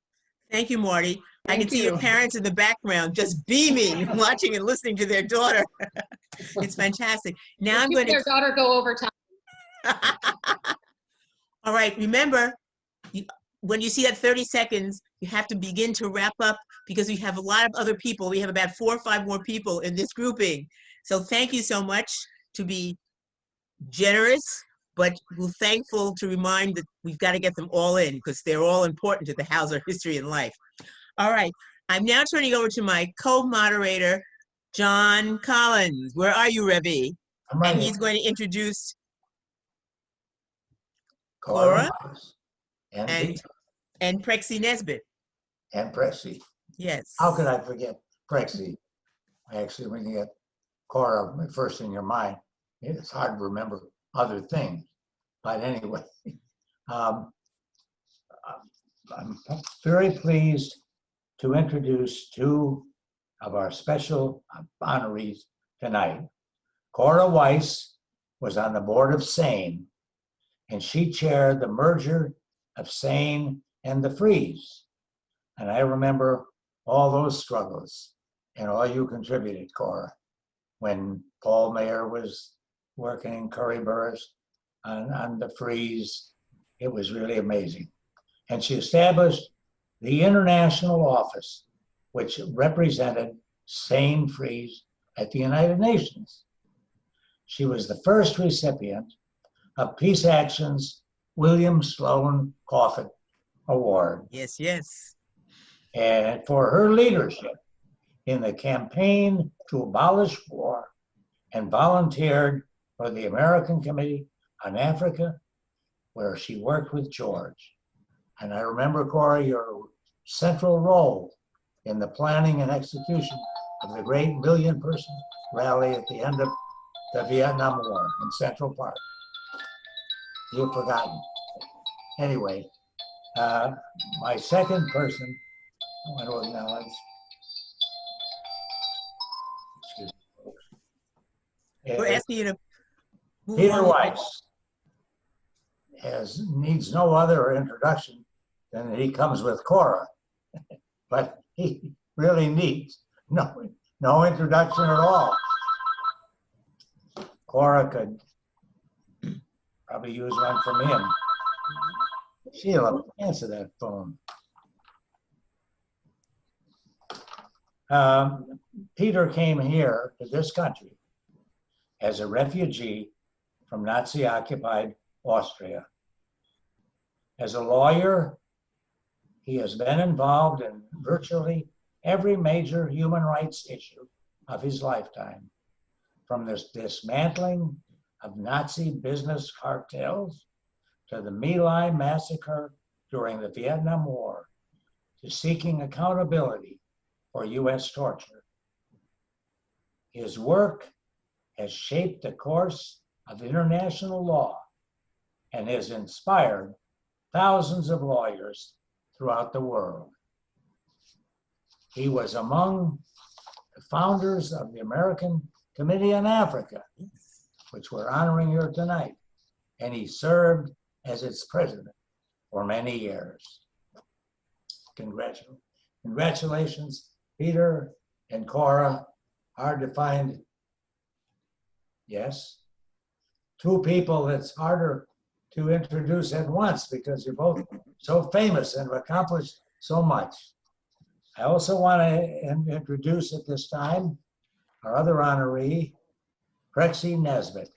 Thank you, Marty. I Thank can see your you. parents in the background just beaming, watching and listening to their daughter. It's fantastic. Now I'm going Their to. daughter go over time. All right, remember, when you see that 30 seconds, you have to begin to wrap up because we have a lot of other people. We have about 4 or 5 more people in this grouping. So thank you so much to be generous, but we're thankful to remind that we've got to get them all in because they're all important to the Hauser history and life. All right, I'm now turning over to my co-moderator, John Collins. Where are you, Revi? I'm right And here. he's going to introduce Cora and and Prexy Nesbitt. Prexy. Yes. How could I forget Prexy? Actually, when you get Cora first in your mind, it's hard to remember other things. But anyway, I'm very pleased to introduce 2 of our special honorees tonight. Cora Weiss was on the board of SANE, and she chaired the merger of SANE and the Freeze. And I remember all those struggles and all you contributed, Cora, when Paul Mayer was working in Curry Burris on the Freeze. It was really amazing. And she established the international office, which represented SANE Freeze at the United Nations. She was the first recipient of Peace Action's William Sloan Coffin Award, Yes, yes. and for her leadership in the campaign to abolish war, and volunteered for the American Committee on Africa, where she worked with George. And I remember, Cora, your central role in the planning and execution of the great million-person rally at the end of the Vietnam War in Central Park. You've forgotten. Anyway, my second person I want to acknowledge, excuse me, folks, We're is asking you to move Peter on. Weiss. Needs no other introduction than that he comes with Cora, but he really needs no introduction at all. Cora could Probably use one from him. Sheila, answer that phone. Peter came here to this country as a refugee from Nazi-occupied Austria. As a lawyer, he has been involved in virtually every major human rights issue of his lifetime, from the dismantling of Nazi business cartels to the My Lai massacre during the Vietnam War, to seeking accountability for US torture. His work has shaped the course of international law and has inspired thousands of lawyers throughout the world. He was among the founders of the American Committee on Africa, which we're honoring here tonight, and he served as its president for many years. Congratulations, Peter and Cora. Hard to find, yes, two people that's harder to introduce at once because you're both so famous and have accomplished so much. I also want to introduce at this time our other honoree, Prexy Nesbitt.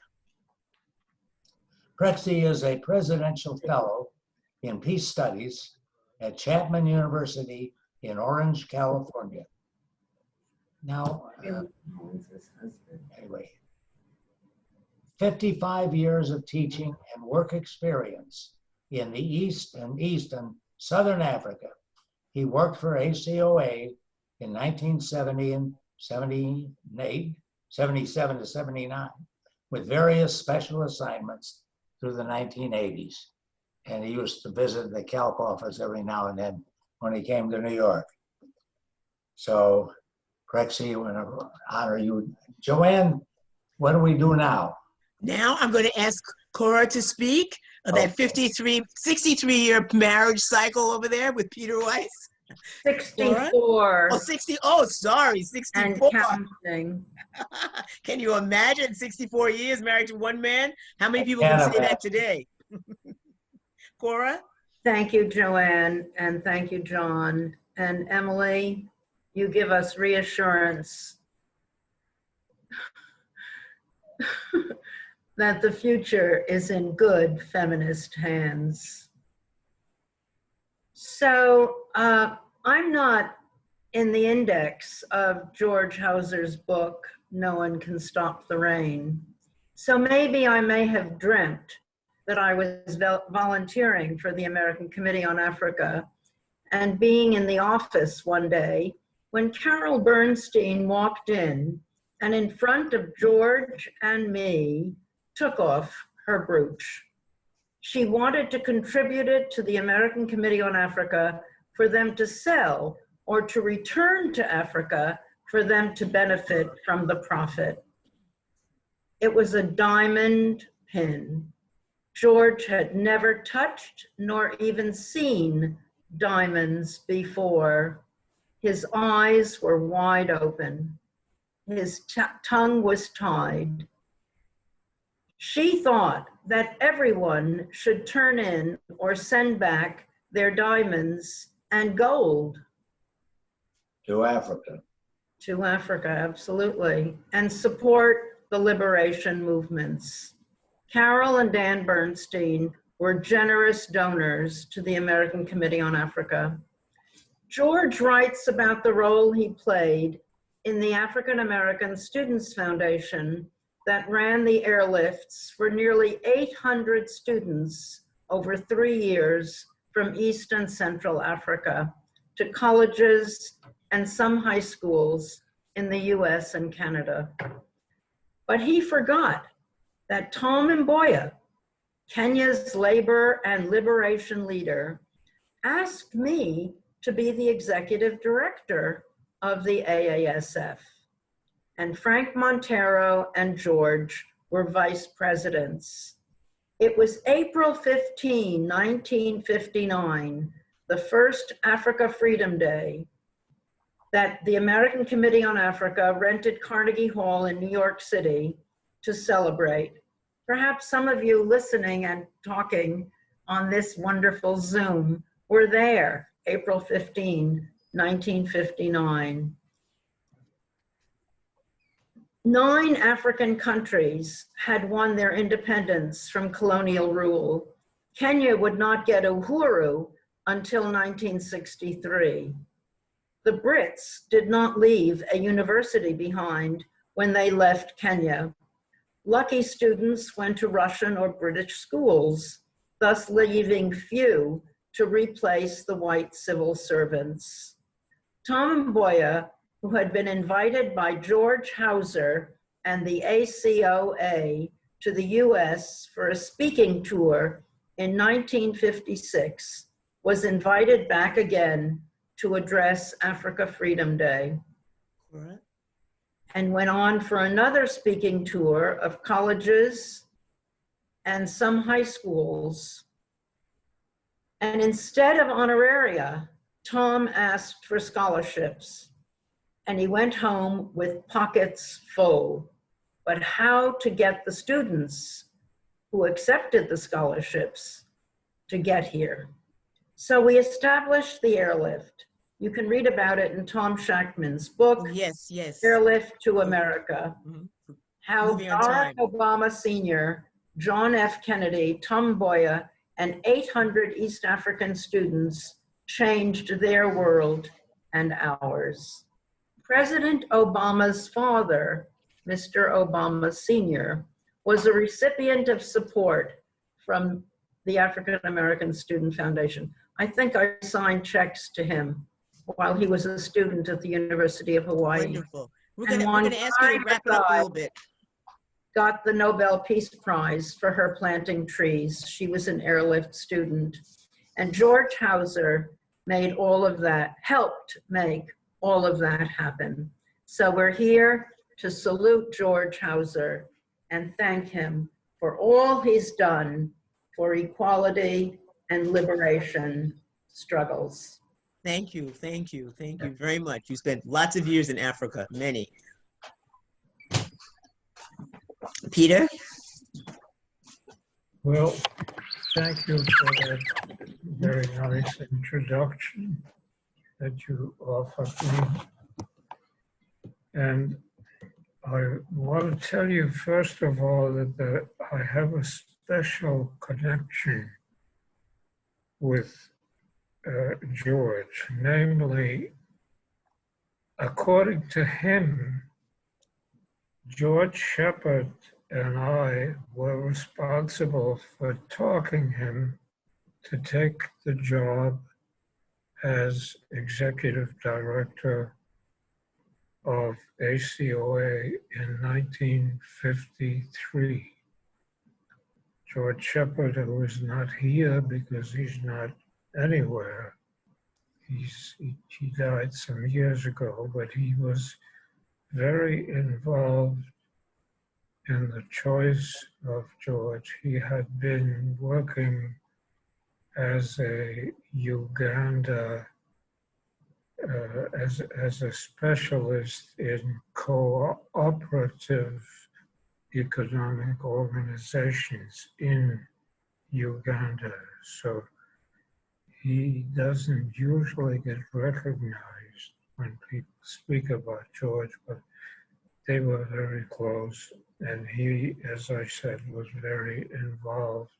Prexy is a presidential fellow in peace studies at Chapman University in Orange, California. Now, anyway, 55 years of teaching and work experience in the East and Southern Africa. He worked for ACOA in 1970 and 78, 77 to 79, with various special assignments through the 1980s. And he used to visit the Calc office every now and then when he came to New York. So, Prexy, I want to honor you. Joanne, what do we do now? Now I'm going to ask Cora to speak of that 63-year marriage cycle over there with Peter Weiss. 64. Oh, 60. Oh, sorry, 64. And counting. Can you imagine 64 years married to one man? How many people can say that today? Cora? Thank you, Joanne, and thank you, John. And Emily, you give us reassurance that the future is in good feminist hands. So I'm not in the index of George Hauser's book, No One Can Stop the Rain. So maybe I may have dreamt that I was volunteering for the American Committee on Africa and being in the office one day when Carol Bernstein walked in and in front of George and me took off her brooch. She wanted to contribute it to the American Committee on Africa for them to sell or to return to Africa for them to benefit from the profit. It was a diamond pin. George had never touched nor even seen diamonds before. His eyes were wide open. His tongue was tied. She thought that everyone should turn in or send back their diamonds and gold. To Africa. To Africa, absolutely. And support the liberation movements. Carol and Dan Bernstein were generous donors to the American Committee on Africa. George writes about the role he played in the African American Students Foundation that ran the airlifts for nearly 800 students over 3 years from East and Central Africa to colleges and some high schools in the US and Canada. But he forgot that Tom Mboya, Kenya's labor and liberation leader, asked me to be the executive director of the AASF. And Frank Montero and George were vice presidents. It was April 15, 1959, the first Africa Freedom Day, that the American Committee on Africa rented Carnegie Hall in New York City to celebrate. Perhaps some of you listening and talking on this wonderful Zoom were there, April 15, 1959. 9 African countries had won their independence from colonial rule. Kenya would not get uhuru until 1963. The Brits did not leave a university behind when they left Kenya. Lucky students went to Russian or British schools, thus leaving few to replace the white civil servants. Tom Mboya, who had been invited by George Hauser and the ACOA to the US for a speaking tour in 1956, was invited back again to address Africa Freedom Day. Correct. And went on for another speaking tour of colleges and some high schools. And instead of honoraria, Tom asked for scholarships, and he went home with pockets full. But how to get the students who accepted the scholarships to get here? So we established the airlift. You can read about it in Tom Shachtman's book, Yes, yes. Airlift to America. Mhm. How Moving on Barack time. Obama Sr., John F. Kennedy, Tom Mboya, and 800 East African students changed their world and ours. President Obama's father, Mr. Obama Sr., was a recipient of support from the African American Student Foundation. I think I signed checks to him while he was a student at the University of Hawaii. Wonderful. We're And gonna ask you to wrap it up a little bit. Got the Nobel Peace Prize for her planting trees. She was an airlift student. And George Hauser made all of that, helped make all of that happen. So we're here to salute George Hauser and thank him for all he's done for equality and liberation struggles. Thank you very much. You spent lots of years in Africa, many. Peter? Well, thank you for that very nice introduction that you offered me. And I want to tell you, first of all, that I have a special connection with George. Namely, according to him, George Shepard and I were responsible for talking him to take the job as executive director of ACOA in 1953. George Shepard, who is not here because he's not anywhere, he died some years ago, but he was very involved in the choice of George. He had been working as a Uganda, as a specialist in cooperative economic organizations in Uganda. So he doesn't usually get recognized when people speak about George, but they were very close. And he, as I said, was very involved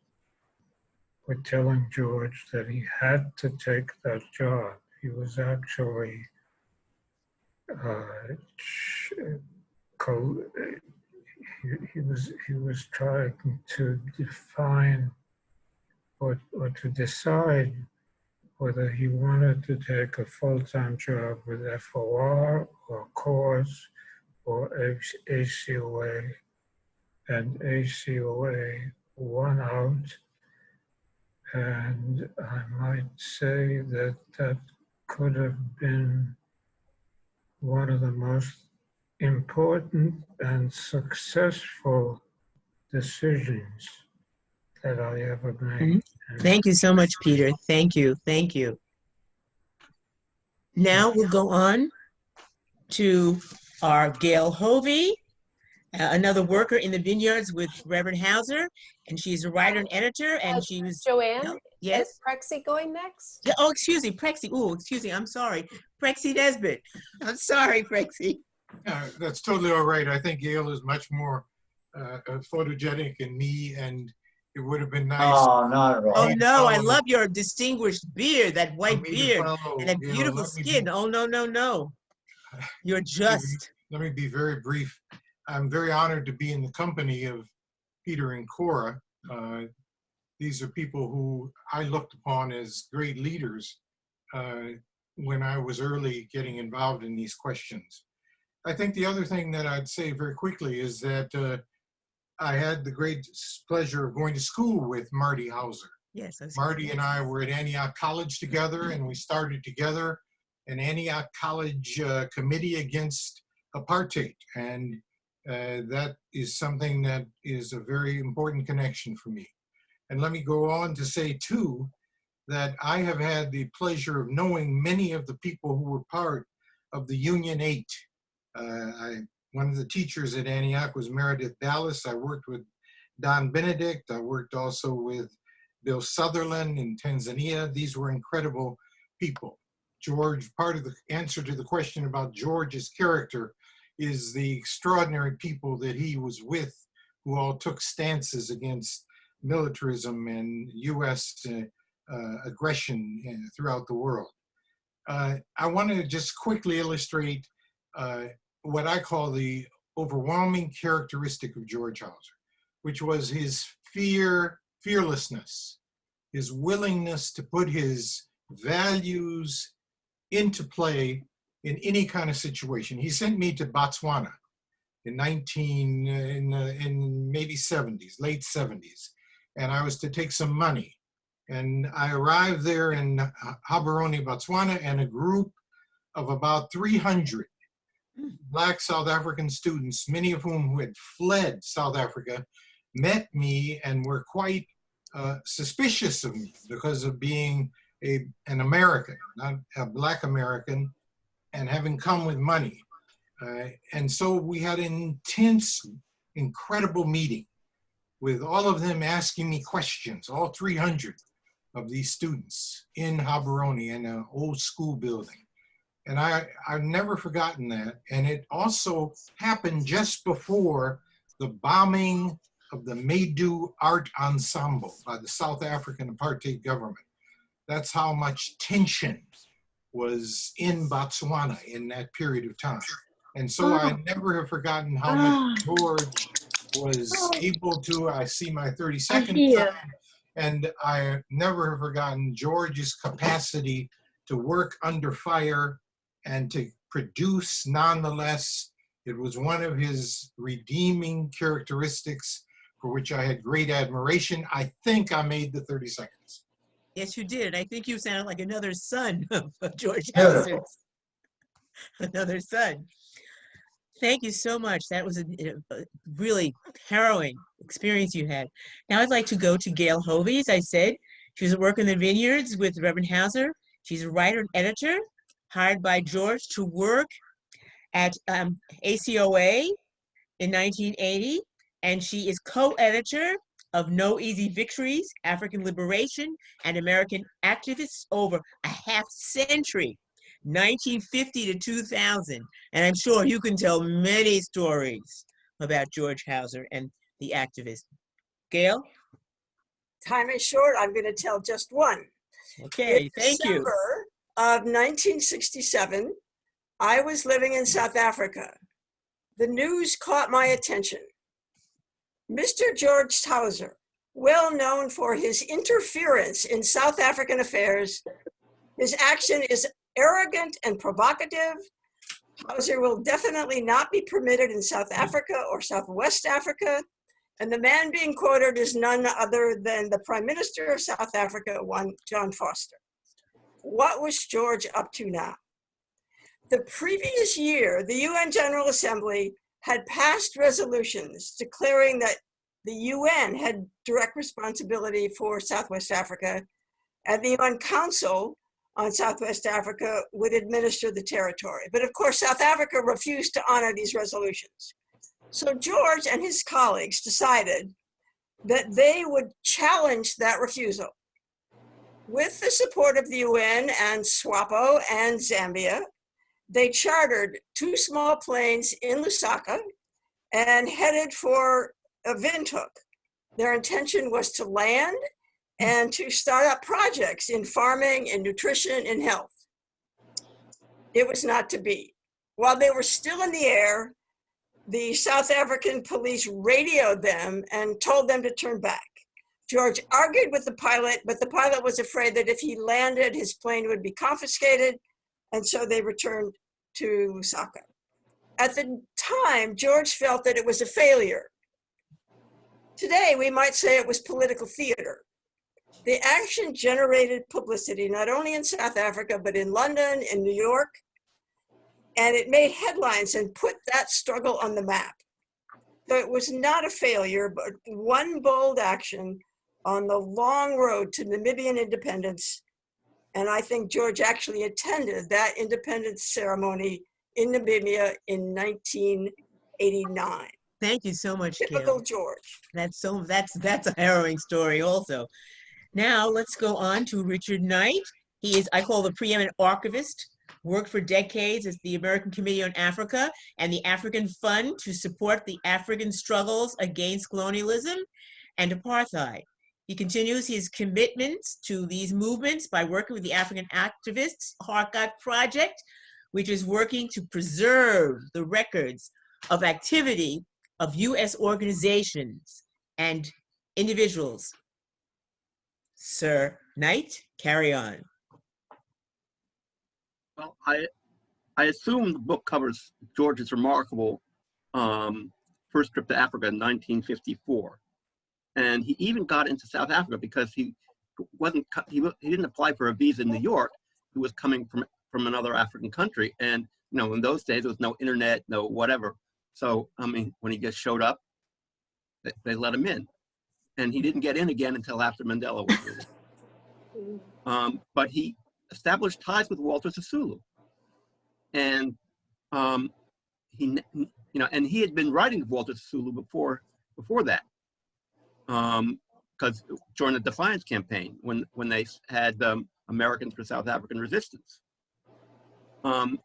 with telling George that he had to take that job. He was actually he was trying to define or to decide whether he wanted to take a full-time job with FOR or CORS or ACOA, and ACOA won out. And I might say that that could have been one of the most important and successful decisions that I ever made. Thank you so much, Peter. Thank you. Thank you. Now we'll go on to our Gail Hovey, another worker in the vineyards with Reverend Hauser, and she's a writer and editor, and she was. Joanne, Yes. is Prexy going next? Yeah, oh, excuse me, Prexy. Oh, excuse me. I'm sorry, Prexy Nesbitt. I'm sorry, Prexy. That's totally all right. I think Gail is much more photogenic than me, and it would have been nice. Oh, not at all. Oh no, I love your distinguished beard, that white beard, and that Gail, beautiful skin. Oh no, no, no. You're just. Let me be very brief. I'm very honored to be in the company of Peter and Cora. These are people who I looked upon as great leaders when I was early getting involved in these questions. I think the other thing that I'd say very quickly is that I had the great pleasure of going to school with Marty Hauser. Yes. Marty and I were at Antioch College together, and we started together an Antioch College committee against apartheid. And that is something that is a very important connection for me. And let me go on to say too, that I have had the pleasure of knowing many of the people who were part of the Union 8. One of the teachers at Antioch was Meredith Dallas. I worked with Don Benedict. I worked also with Bill Sutherland in Tanzania. These were incredible people. George, part of the answer to the question about George's character is the extraordinary people that he was with, who all took stances against militarism and U.S. aggression throughout the world. I want to just quickly illustrate what I call the overwhelming characteristic of George Hauser, which was his fearlessness, his willingness to put his values into play in any kind of situation. He sent me to Botswana in maybe 70s, late 70s, and I was to take some money. And I arrived there in Gaborone, Botswana, and a group of about 300 Black South African students, many of whom who had fled South Africa, met me and were quite suspicious of me because of being an American, not a Black American, and having come with money. And so we had an intense, incredible meeting with all of them asking me questions, all 300 of these students in Gaborone in an old school building. And I've never forgotten that. And it also happened just before the bombing of the Medu Art Ensemble by the South African apartheid government. That's how much tension was in Botswana in that period of time. And so I never have forgotten how much George was able to, I see my 30-second time, and I never have forgotten George's capacity to work under fire and to produce nonetheless. It was one of his redeeming characteristics for which I had great admiration. I think I made the 30 seconds. Yes, you did. I think you sounded like another son of George Hauser. Another son. Thank you so much. That was a really harrowing experience you had. Now I'd like to go to Gail Hovey, as I said. She was at work in the vineyards with Reverend Hauser. She's a writer and editor, hired by George to work at ACOA in 1980. And she is co-editor of No Easy Victories, African Liberation and American Activists over a half century, 1950 to 2000. And I'm sure you can tell many stories about George Hauser and the activists. Gail? Time is short. I'm going to tell just one. Okay, thank you. In December of 1967, I was living in South Africa. The news caught my attention. Mr. George Hauser, well known for his interference in South African affairs, his action is arrogant and provocative. Hauser will definitely not be permitted in South Africa or Southwest Africa. And the man being quoted is none other than the Prime Minister of South Africa, John Foster. What was George up to now? The previous year, the UN General Assembly had passed resolutions declaring that the UN had direct responsibility for Southwest Africa, and the UN Council on Southwest Africa would administer the territory. But of course, South Africa refused to honor these resolutions. So George and his colleagues decided that they would challenge that refusal. With the support of the UN and SWAPO and Zambia, they chartered 2 small planes in Lusaka and headed for Windhoek. Their intention was to land and to start up projects in farming, in nutrition, in health. It was not to be. While they were still in the air, the South African police radioed them and told them to turn back. George argued with the pilot, but the pilot was afraid that if he landed, his plane would be confiscated, and so they returned to Lusaka. At the time, George felt that it was a failure. Today, we might say it was political theater. The action generated publicity, not only in South Africa, but in London, in New York, and it made headlines and put that struggle on the map. So it was not a failure, but one bold action on the long road to Namibian independence. And I think George actually attended that independence ceremony in Namibia in 1989. Thank you so much, Typical Kim. George. That's a harrowing story also. Now let's go on to Richard Knight. He is, I call, the preeminent archivist, worked for decades as the American Committee on Africa and the African Fund to support the African struggles against colonialism and apartheid. He continues his commitments to these movements by working with the African Activists Harkat Project, which is working to preserve the records of activity of US organizations and individuals. Sir Knight, carry on. Well, I assume the book covers George's remarkable first trip to Africa in 1954. And he even got into South Africa because he didn't apply for a visa in New York. He was coming from another African country. And, you know, in those days, there was no internet, no whatever. So, I mean, when he just showed up, they let him in. And he didn't get in again until after Mandela was released. But he established ties with Walter Sisulu. And he had been writing with Walter Sisulu before that. Because during the Defiance campaign, when they had Americans for South African Resistance. So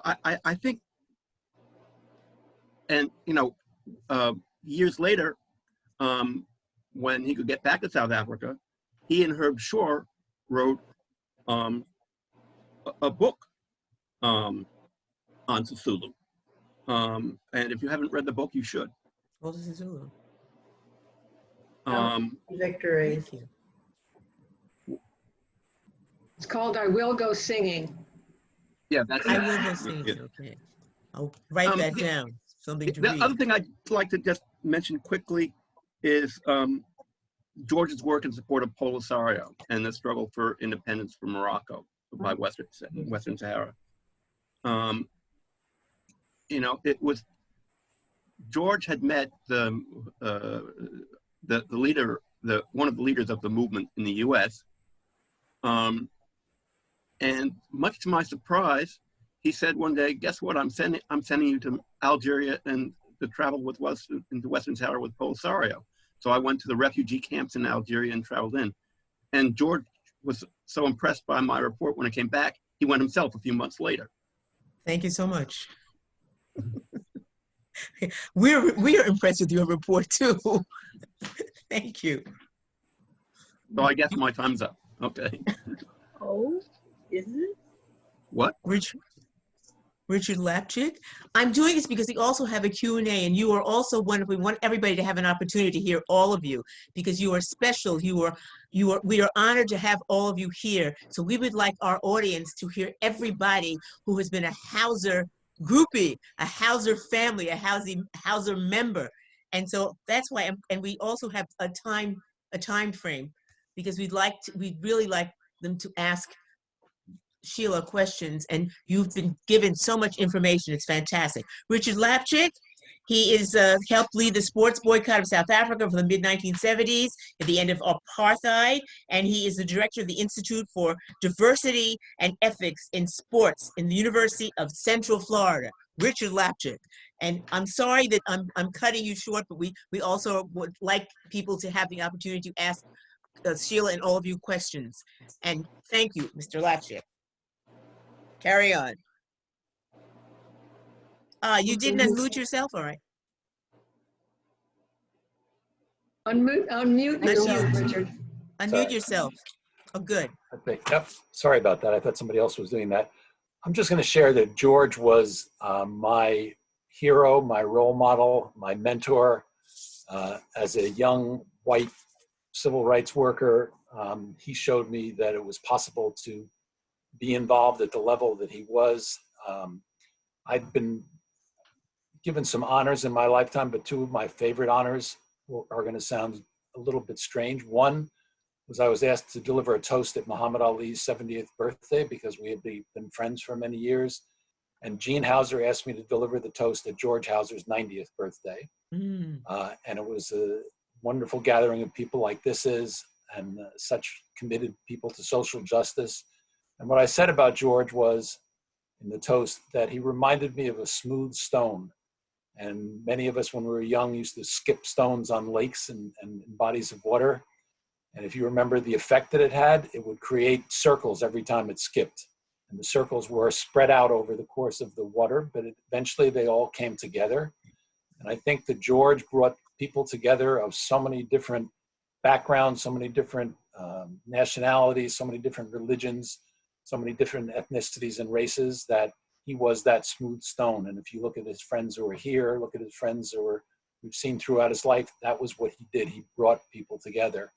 I think, and you know, years later, when he could get back to South Africa, he and Herb Shore wrote a book on Sisulu. And if you haven't read the book, you should. What is Sisulu? Victory. Thank you. It's called I Will Go Singing. Yeah, that's I it. will go sing. Yeah. Okay. I'll write that down. Something to The read. other thing I'd like to just mention quickly is George's work in support of Polisario and the struggle for independence for Morocco by Western Sahara. You know, it was George had met the leader, one of the leaders of the movement in the U.S. And much to my surprise, he said one day, "Guess what? I'm sending you to Algeria and to travel with into Western Sahara with Polisario." So I went to the refugee camps in Algeria and traveled in. And George was so impressed by my report when I came back, he went himself a few months later. Thank you so much. We are impressed with your report too. Thank you. So I guess my time's up. Okay. Oh, is it? What? Richard Lapchick. I'm doing this because we also have a Q&A, and you are also wonderful. We want everybody to have an opportunity to hear all of you because you are special. We are honored to have all of you here. So we would like our audience to hear everybody who has been a Hauser groupie, a Hauser family, a Hauser member. And so that's why, and we also have a time frame because we'd really like them to ask Sheila questions, and you've been given so much information. It's fantastic. Richard Lapchick, he is helped lead the sports boycott of South Africa from the mid-1970s at the end of apartheid, and he is the director of the Institute for Diversity and Ethics in Sports in the University of Central Florida. Richard Lapchick. And I'm sorry that I'm cutting you short, but we also would like people to have the opportunity to ask Sheila and all of you questions. And thank you, Mr. Lapchick. Carry on. You didn't unmute yourself, all right. Unmute yourself, Richard. Unmute yourself. Oh, good. Okay. Yep. Sorry about that. I thought somebody else was doing that. I'm just going to share that George was my hero, my role model, my mentor. As a young white civil rights worker, he showed me that it was possible to be involved at the level that he was. I'd been given some honors in my lifetime, but two of my favorite honors are going to sound a little bit strange. One was I was asked to deliver a toast at Muhammad Ali's 70th birthday because we had been friends for many years. And Gene Hauser asked me to deliver the toast at George Hauser's 90th birthday. And it was a wonderful gathering of people like this is, and such committed people to social justice. And what I said about George was, in the toast, that he reminded me of a smooth stone. And many of us, when we were young, used to skip stones on lakes and bodies of water. And if you remember the effect that it had, it would create circles every time it skipped. And the circles were spread out over the course of the water, but eventually they all came together. And I think that George brought people together of so many different backgrounds, so many different nationalities, so many different religions, so many different ethnicities and races, that he was that smooth stone. And if you look at his friends who are here, look at his friends who we've seen throughout his life, that was what he did. He brought people together.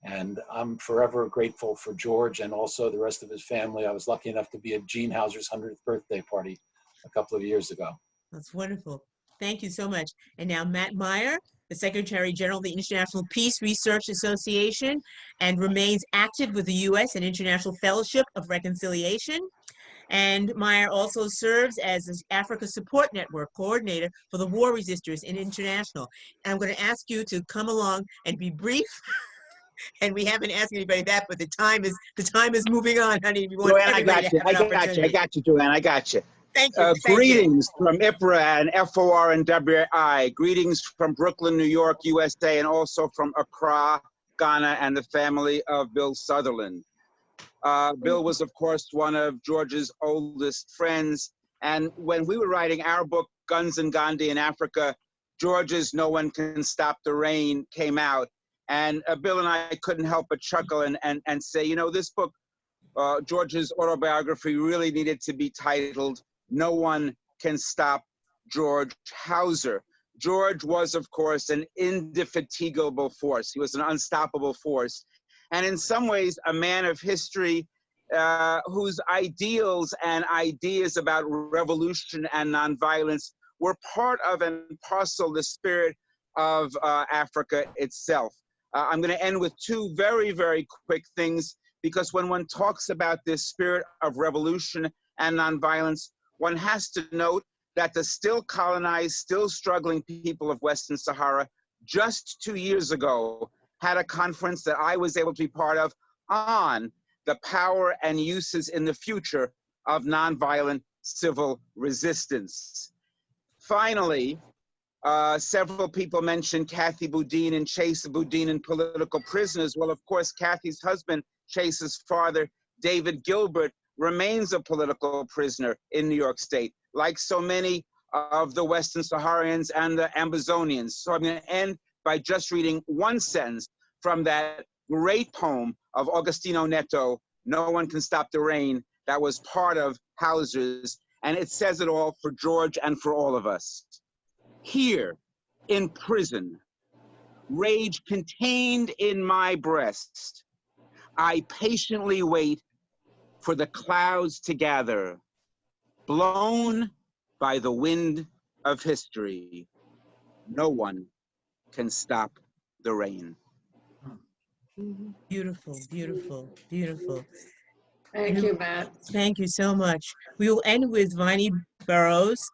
And I'm forever grateful for George and also the rest of his family. I was lucky enough to be at Gene Hauser's 100th birthday party a couple of years ago. That's wonderful. Thank you so much. And now Matt Meyer, the Secretary General of the International Peace Research Association, and remains active with the U.S. and International Fellowship of Reconciliation. And Meyer also serves as the Africa Support Network Coordinator for the War Resisters in International. And I'm going to ask you to come along and be brief. And we haven't asked anybody that, but the time is moving on, honey. We want Joanne, I got you, Joanne, I got you. Thank you. Greetings from IPRA and FOR and WI. Greetings from Brooklyn, New York, USA, and also from Accra, Ghana, and the family of Bill Sutherland. Bill was, of course, one of George's oldest friends. And when we were writing our book, Guns and Gandhi in Africa, George's No One Can Stop the Rain came out. And Bill and I couldn't help but chuckle and say, you know, this book, George's autobiography, really needed to be titled No One Can Stop George Hauser. George was, of course, an indefatigable force. He was an unstoppable force. And in some ways, a man of history whose ideals and ideas about revolution and nonviolence were part of and parcel the spirit of Africa itself. I'm going to end with two very, very quick things, because when one talks about this spirit of revolution and nonviolence, one has to note that the still colonized, still struggling people of Western Sahara just 2 years ago had a conference that I was able to be part of on the power and uses in the future of nonviolent civil resistance. Finally, several people mentioned Kathy Boudin and Chase Boudin and political prisoners. Well, of course, Kathy's husband, Chase's father, David Gilbert, remains a political prisoner in New York State, like so many of the Western Saharians and the Amazonians. So I'm going to end by just reading one sentence from that great poem of Agostinho Neto, No One Can Stop the Rain, that was part of Hauser's, and it says it all for George and for all of us. Here in prison, rage contained in my breast, I patiently wait for the clouds to gather, blown by the wind of history. No one can stop the rain. Beautiful, beautiful, beautiful. Thank you, Matt. Thank you so much. We will end with Viney Burroughs,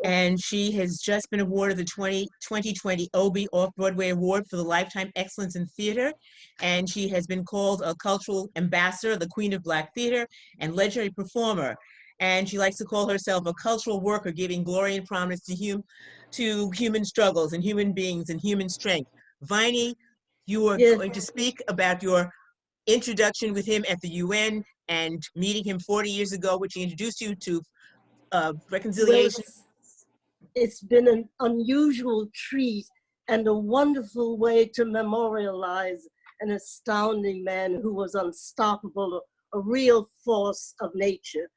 and she has just been awarded the 2020 Obie Off-Broadway Award for the Lifetime Excellence in Theater, and she has been called a cultural ambassador, the Queen of Black Theater, and legendary performer. and she likes to call herself a cultural worker, giving glory and prominence to human struggles and human beings and human strength. Viney, you are going to speak about your introduction with him at the UN and meeting him 40 years ago, which he introduced you to reconciliation. Well, it's been an unusual treat and a wonderful way to memorialize an astounding man who was unstoppable, a real force of nature.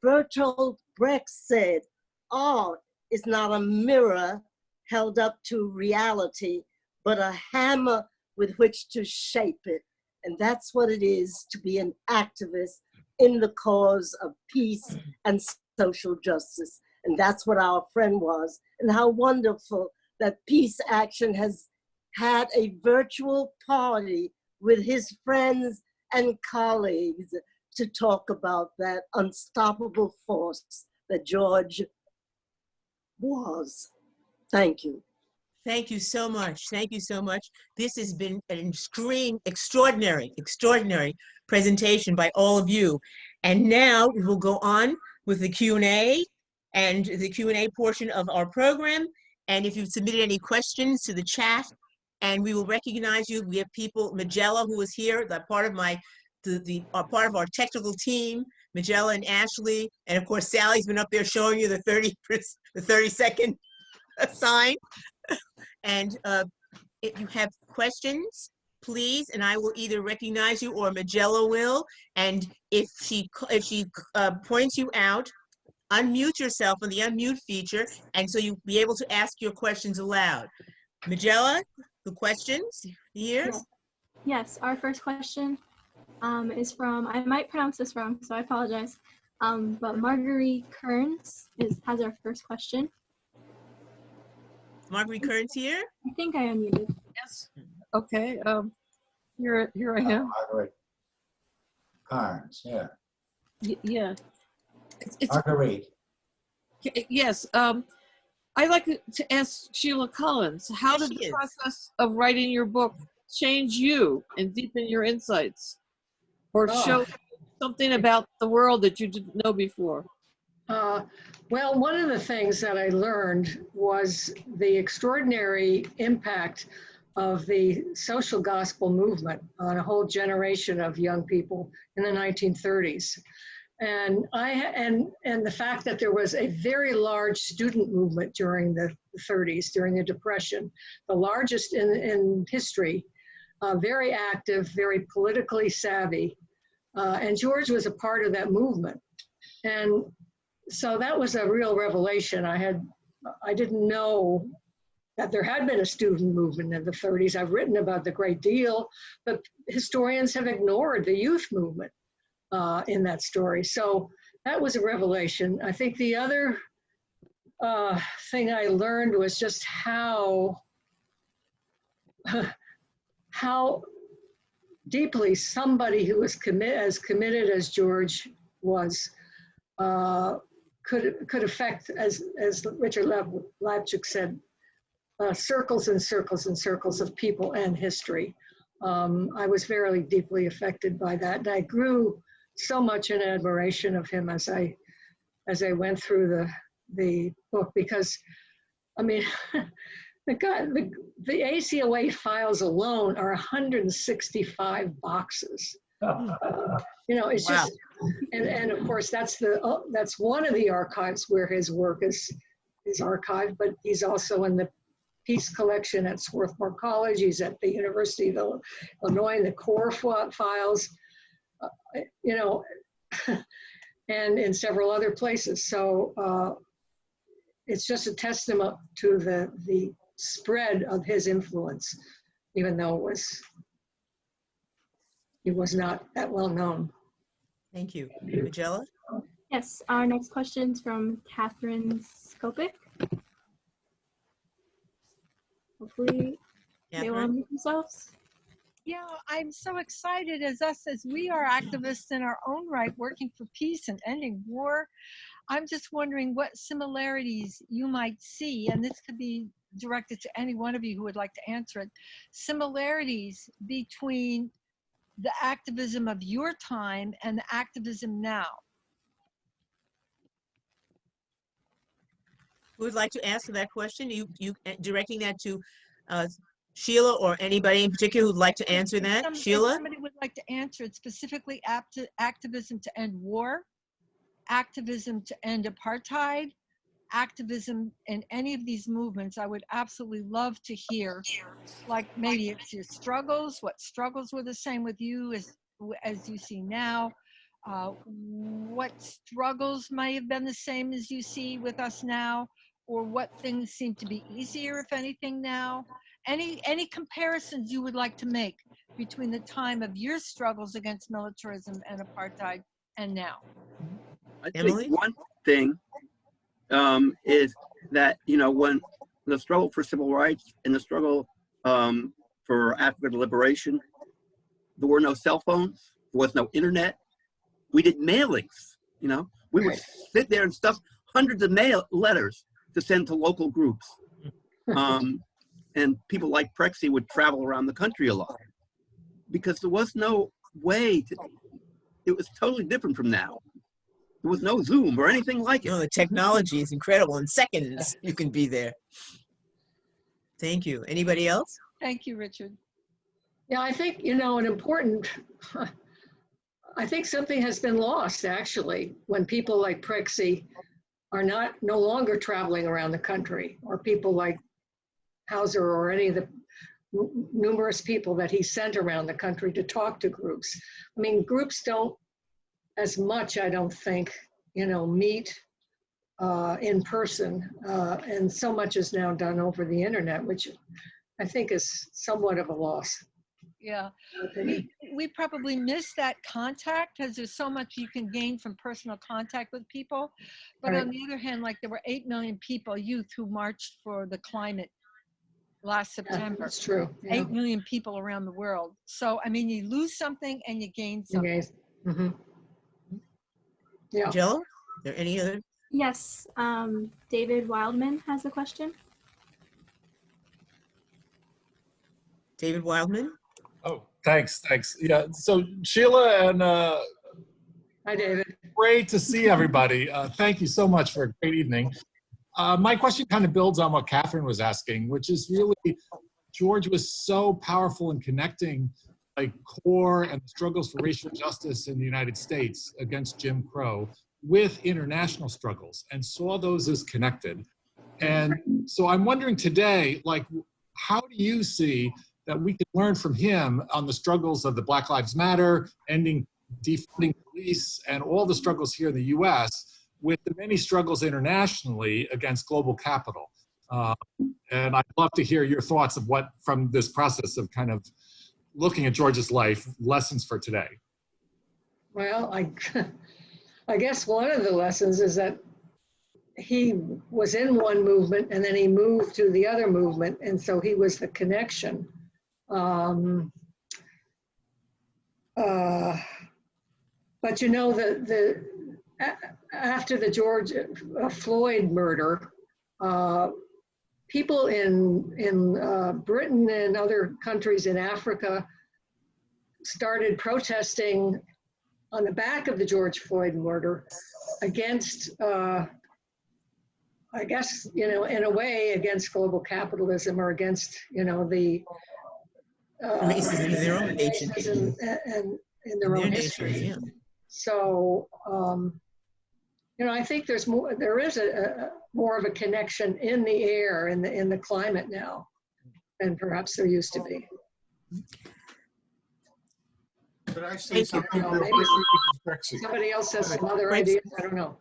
Bertolt Brecht said, art is not a mirror held up to reality, but a hammer with which to shape it. And that's what it is to be an activist in the cause of peace and social justice. And that's what our friend was. And how wonderful that Peace Action has had a virtual party with his friends and colleagues to talk about that unstoppable force that George was. Thank you. Thank you so much. Thank you so much. This has been an extraordinary presentation by all of you. And now we will go on with the Q&A and the Q&A portion of our program. And if you've submitted any questions to the chat, and we will recognize you. We have people, Magella, who is here, that part of part of our technical team, Magella and Ashley, and of course Sally's been up there showing you the 30-second sign. And if you have questions, please, and I will either recognize you or Magella will. And if she points you out, unmute yourself on the unmute feature, and so you'll be able to ask your questions aloud. Magella, the questions here? Yes, our first question is from, I might pronounce this wrong, so I apologize, but Marguerite Kearns has our first question. Marguerite Kearns here? I think I unmuted. Yes. Okay. Here I am. Marguerite Kearns, yeah. Yeah. Marguerite. Yes. I'd like to ask Sheila Collins, how did the process of writing your book change you and deepen your insights, or show something about the world that you didn't know before? Well, one of the things that I learned was the extraordinary impact of the social gospel movement on a whole generation of young people in the 1930s. And the fact that there was a very large student movement during the 30s, during the Depression, the largest in history, very active, very politically savvy. And George was a part of that movement. And so that was a real revelation. I didn't know that there had been a student movement in the 30s. I've written about the Great Deal, but historians have ignored the youth movement in that story. So that was a revelation. I think the other thing I learned was just how deeply somebody who was as committed as George was could affect, as Richard Lapchick said, circles and circles and circles of people and history. I was very deeply affected by that, and I grew so much in admiration of him as I went through the book, because I mean, the ACOA files alone are 165 boxes. You know, it's just, and of course that's one of the archives where his work is archived, but he's also in the Peace Collection at Swarthmore College. He's at the University of Illinois in the core files, you know, and in several other places. So it's just a testament to the spread of his influence, even though he was not that well known. Thank you. Magella? Yes, our next question is from Catherine Skopik. Hopefully they will unmute themselves. Yeah, I'm so excited as we are activists in our own right, working for peace and ending war. I'm just wondering what similarities you might see, and this could be directed to any one of you who would like to answer it, similarities between the activism of your time and the activism now. Who would like to answer that question? You directing that to Sheila or anybody in particular who'd like to answer that? If Sheila? somebody would like to answer it, specifically activism to end war, activism to end apartheid, activism in any of these movements, I would absolutely love to hear, like maybe it's your struggles, what struggles were the same with you as you see now, what struggles may have been the same as you see with us now, or what things seem to be easier, if anything, now. Any comparisons you would like to make between the time of your struggles against militarism and apartheid and now? I think one thing is that, you know, when the struggle for civil rights and the struggle for African liberation, there were no cell phones, there was no internet. We did mailings, you know. We would sit there and stuff hundreds of letters to send to local groups. And people like Prexy would travel around the country a lot because there was no way to, it was totally different from now. There was no Zoom or anything like it. No, the technology is incredible. In seconds, you can be there. Thank you. Anybody else? Thank you, Richard. Yeah, I think, you know, I think something has been lost, actually, when people like Prexy are no longer traveling around the country, or people like Hauser or any of the numerous people that he sent around the country to talk to groups. I mean, groups don't as much, I don't think, you know, meet in person, and so much is now done over the internet, which I think is somewhat of a loss. Yeah, we probably miss that contact because there's so much you can gain from personal contact with people. But Right. on the other hand, like there were 8 million people, youth, who marched for the climate last September. That's true. Yeah. 8 million people around the world. So, I mean, you lose something and you gain something. Mm-hmm. Yeah. Jill, are there any other? Yes, David Wildman has a question. David Wildman? Oh, thanks. Yeah, so Sheila and hi, David. Great to see everybody. Thank you so much for a great evening. My question kind of builds on what Catherine was asking, which is really, George was so powerful in connecting like CORE and the struggles for racial justice in the United States against Jim Crow with international struggles and saw those as connected. And so I'm wondering today, like, how do you see that we can learn from him on the struggles of the Black Lives Matter, ending defunding police, and all the struggles here in the US with the many struggles internationally against global capital? And I'd love to hear your thoughts of what, from this process of kind of looking at George's life, lessons for today. Well, I guess one of the lessons is that he was in one movement and then he moved to the other movement, and so he was the connection. But you know, after the George Floyd murder, people in Britain and other countries in Africa started protesting on the back of the George Floyd murder against, I guess, you know, in a way, against global capitalism, or against, you know, the racism in their own nation and in their own history. Yeah. So, you know, I think there is a more of a connection in the air, in the climate now, than perhaps there used to be. Could I say something real Maybe quickly, Mrs. Prexy? somebody else has some other ideas. I don't know.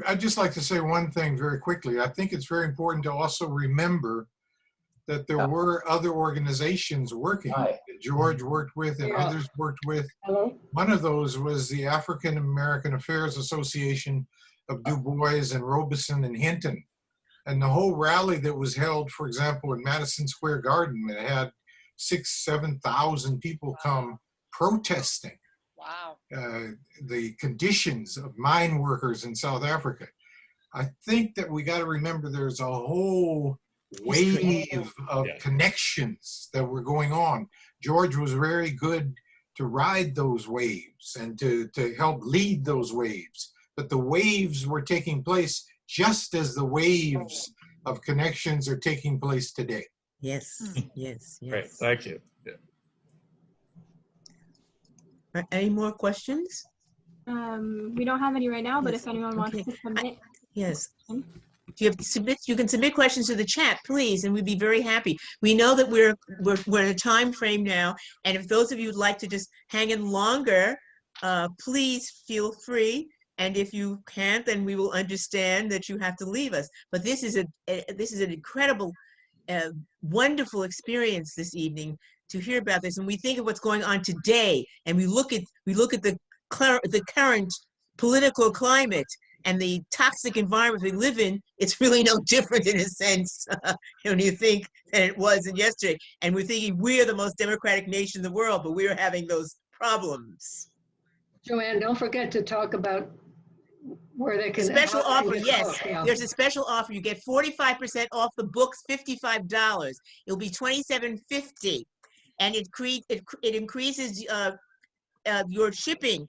I'd just like to say one thing very quickly. I think it's very important to also remember that there were other organizations working that George worked with and others worked with. Hello? One of those was the African American Affairs Association of Du Bois and Robeson and Hinton. And the whole rally that was held, for example, in Madison Square Garden, it had 6,000 to 7,000 people come protesting the conditions of mine workers in South Africa. I think that we got to remember there's a whole wave of connections that were going on. George was very good to ride those waves and to help lead those waves. But the waves were taking place just as the waves of connections are taking place today. Yes, yes, yes. Great, thank you. Any more questions? We don't have any right now, but Yes, if anyone wants okay. to submit. Yes. You can submit questions to the chat, please, and we'd be very happy. We know that we're in a time frame now, and if those of you would like to just hang in longer, please feel free. And if you can't, then we will understand that you have to leave us. But this is an incredible, wonderful experience this evening to hear about this. And we think of what's going on today, and we look at the current political climate and the toxic environment we live in. It's really no different in a sense when you think than it was in yesterday. And we're thinking we're the most democratic nation in the world, but we're having those problems. Joanne, don't forget to talk about where they can. Special how they offer, can yes. talk, yeah. There's a special offer. You get 45% off the books, $55. It'll be $27.50, and it increases your shipping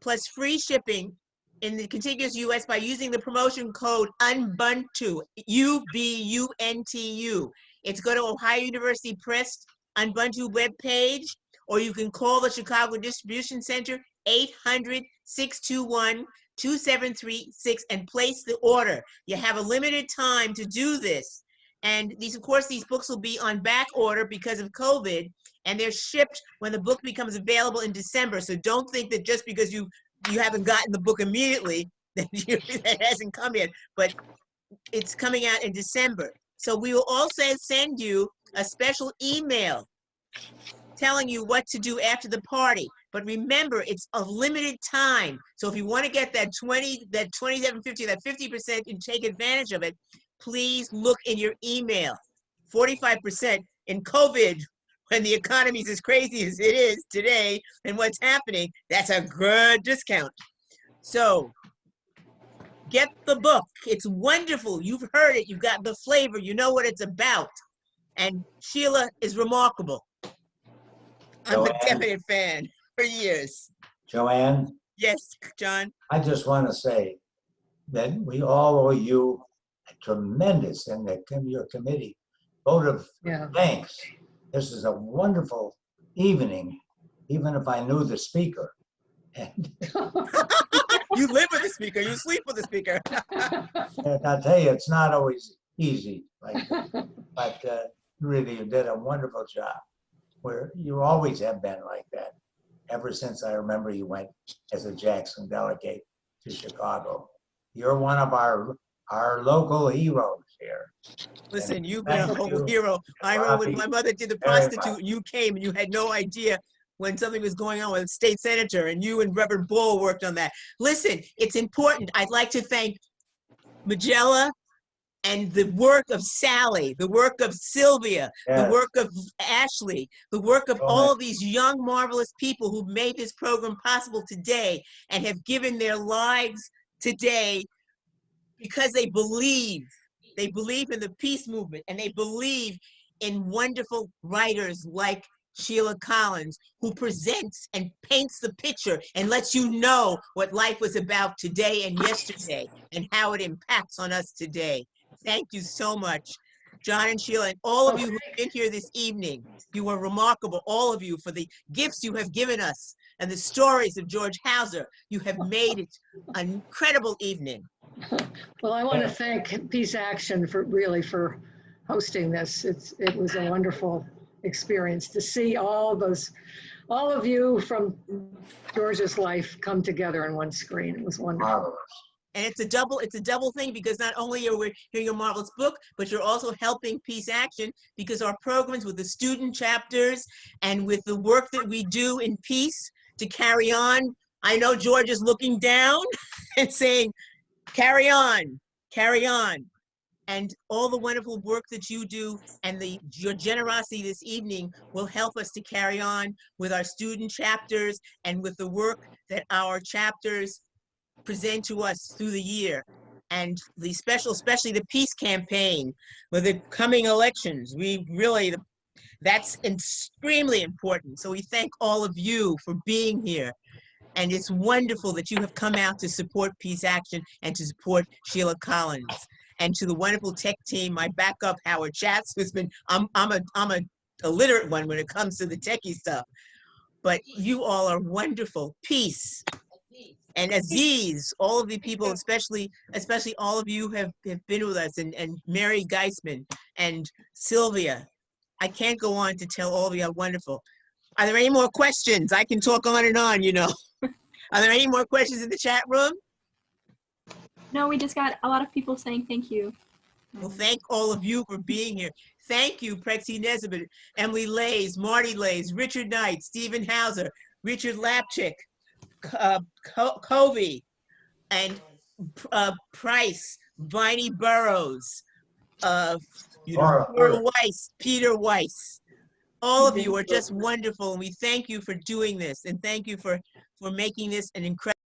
plus free shipping in the contiguous U.S. by using the promotion code UBUNTU, UBUNTU. It's go to Ohio University Press UBUNTU webpage, or you can call the Chicago Distribution Center 800-621-2736 and place the order. You have a limited time to do this. And of course, these books will be on back order because of COVID, and they're shipped when the book becomes available in December. So don't think that just because you haven't gotten the book immediately that it hasn't come yet, but it's coming out in December. So we will also send you a special email telling you what to do after the party. But remember, it's a limited time. So if you want to get that $27.50, that 50% and take advantage of it, please look in your email. 45% in COVID, when the economy is as crazy as it is today and what's happening, that's a good discount. So get the book. It's wonderful. You've heard it. You've got the flavor. You know what it's about. And Sheila is remarkable. I'm a definite fan for years. Joanne? Yes, John? I just want to say that we all owe you a tremendous, and your committee, vote of thanks. This is a wonderful evening, even if I knew the speaker. And you live with the speaker, you sleep with the speaker. and I'll tell you, it's not always easy, but really you did a wonderful job. Where you always have been like that, ever since I remember you went as a Jackson delegate to Chicago. You're one of our local heroes here. Listen, And you've been a whole hero. I remember when my mother did the prostitute, and you came and you had no idea when something was going on with a state senator, and you and Reverend Bull worked on that. Listen, it's important. I'd like to thank Magella and the work of Sally, the work of Sylvia, the work of Ashley, the work of all these young, marvelous people who've made this program possible today and have given their lives today because they believe in the peace movement, and they believe in wonderful writers like Sheila Collins, who presents and paints the picture and lets you know what life was about today and yesterday and how it impacts on us today. Thank you so much, John and Sheila, and all of you who've been here this evening. You are remarkable, all of you, for the gifts you have given us and the stories of George Hauser. You have made it an incredible evening. Well, I want to thank Peace Action for hosting this. It was a wonderful experience to see all of you from George's life come together on one screen. It was wonderful. And it's a double thing, because not only are we hearing your marvelous book, but you're also helping Peace Action, because our programs with the student chapters and with the work that we do in peace to carry on. I know George is looking down and saying, carry on, carry on. And all the wonderful work that you do and your generosity this evening will help us to carry on with our student chapters and with the work that our chapters present to us through the year. And especially the peace campaign with the coming elections. That's extremely important. So we thank all of you for being here. And it's wonderful that you have come out to support Peace Action and to support Sheila Collins. And to the wonderful tech team, my backup, Howard Schatz, who's been, I'm a illiterate one when it comes to the techie stuff. But you all are wonderful. Peace. And Aziz, all of the people, especially all of you have been with us, and Mary Geisman and Sylvia. I can't go on to tell all of you how wonderful. Are there any more questions? I can talk on and on, you know. Are there any more questions in the chat room? No, we just got a lot of people saying thank you. Well, thank all of you for being here. Thank you, Prexy Nesbitt, Emily Lays, Marty Lays, Richard Knight, Stephen Hauser, Richard Lapchick, Covey, and Price, Viney Burrows, Peter Weiss. All of you are just wonderful, and we thank you for doing this, and thank you for making this an incredible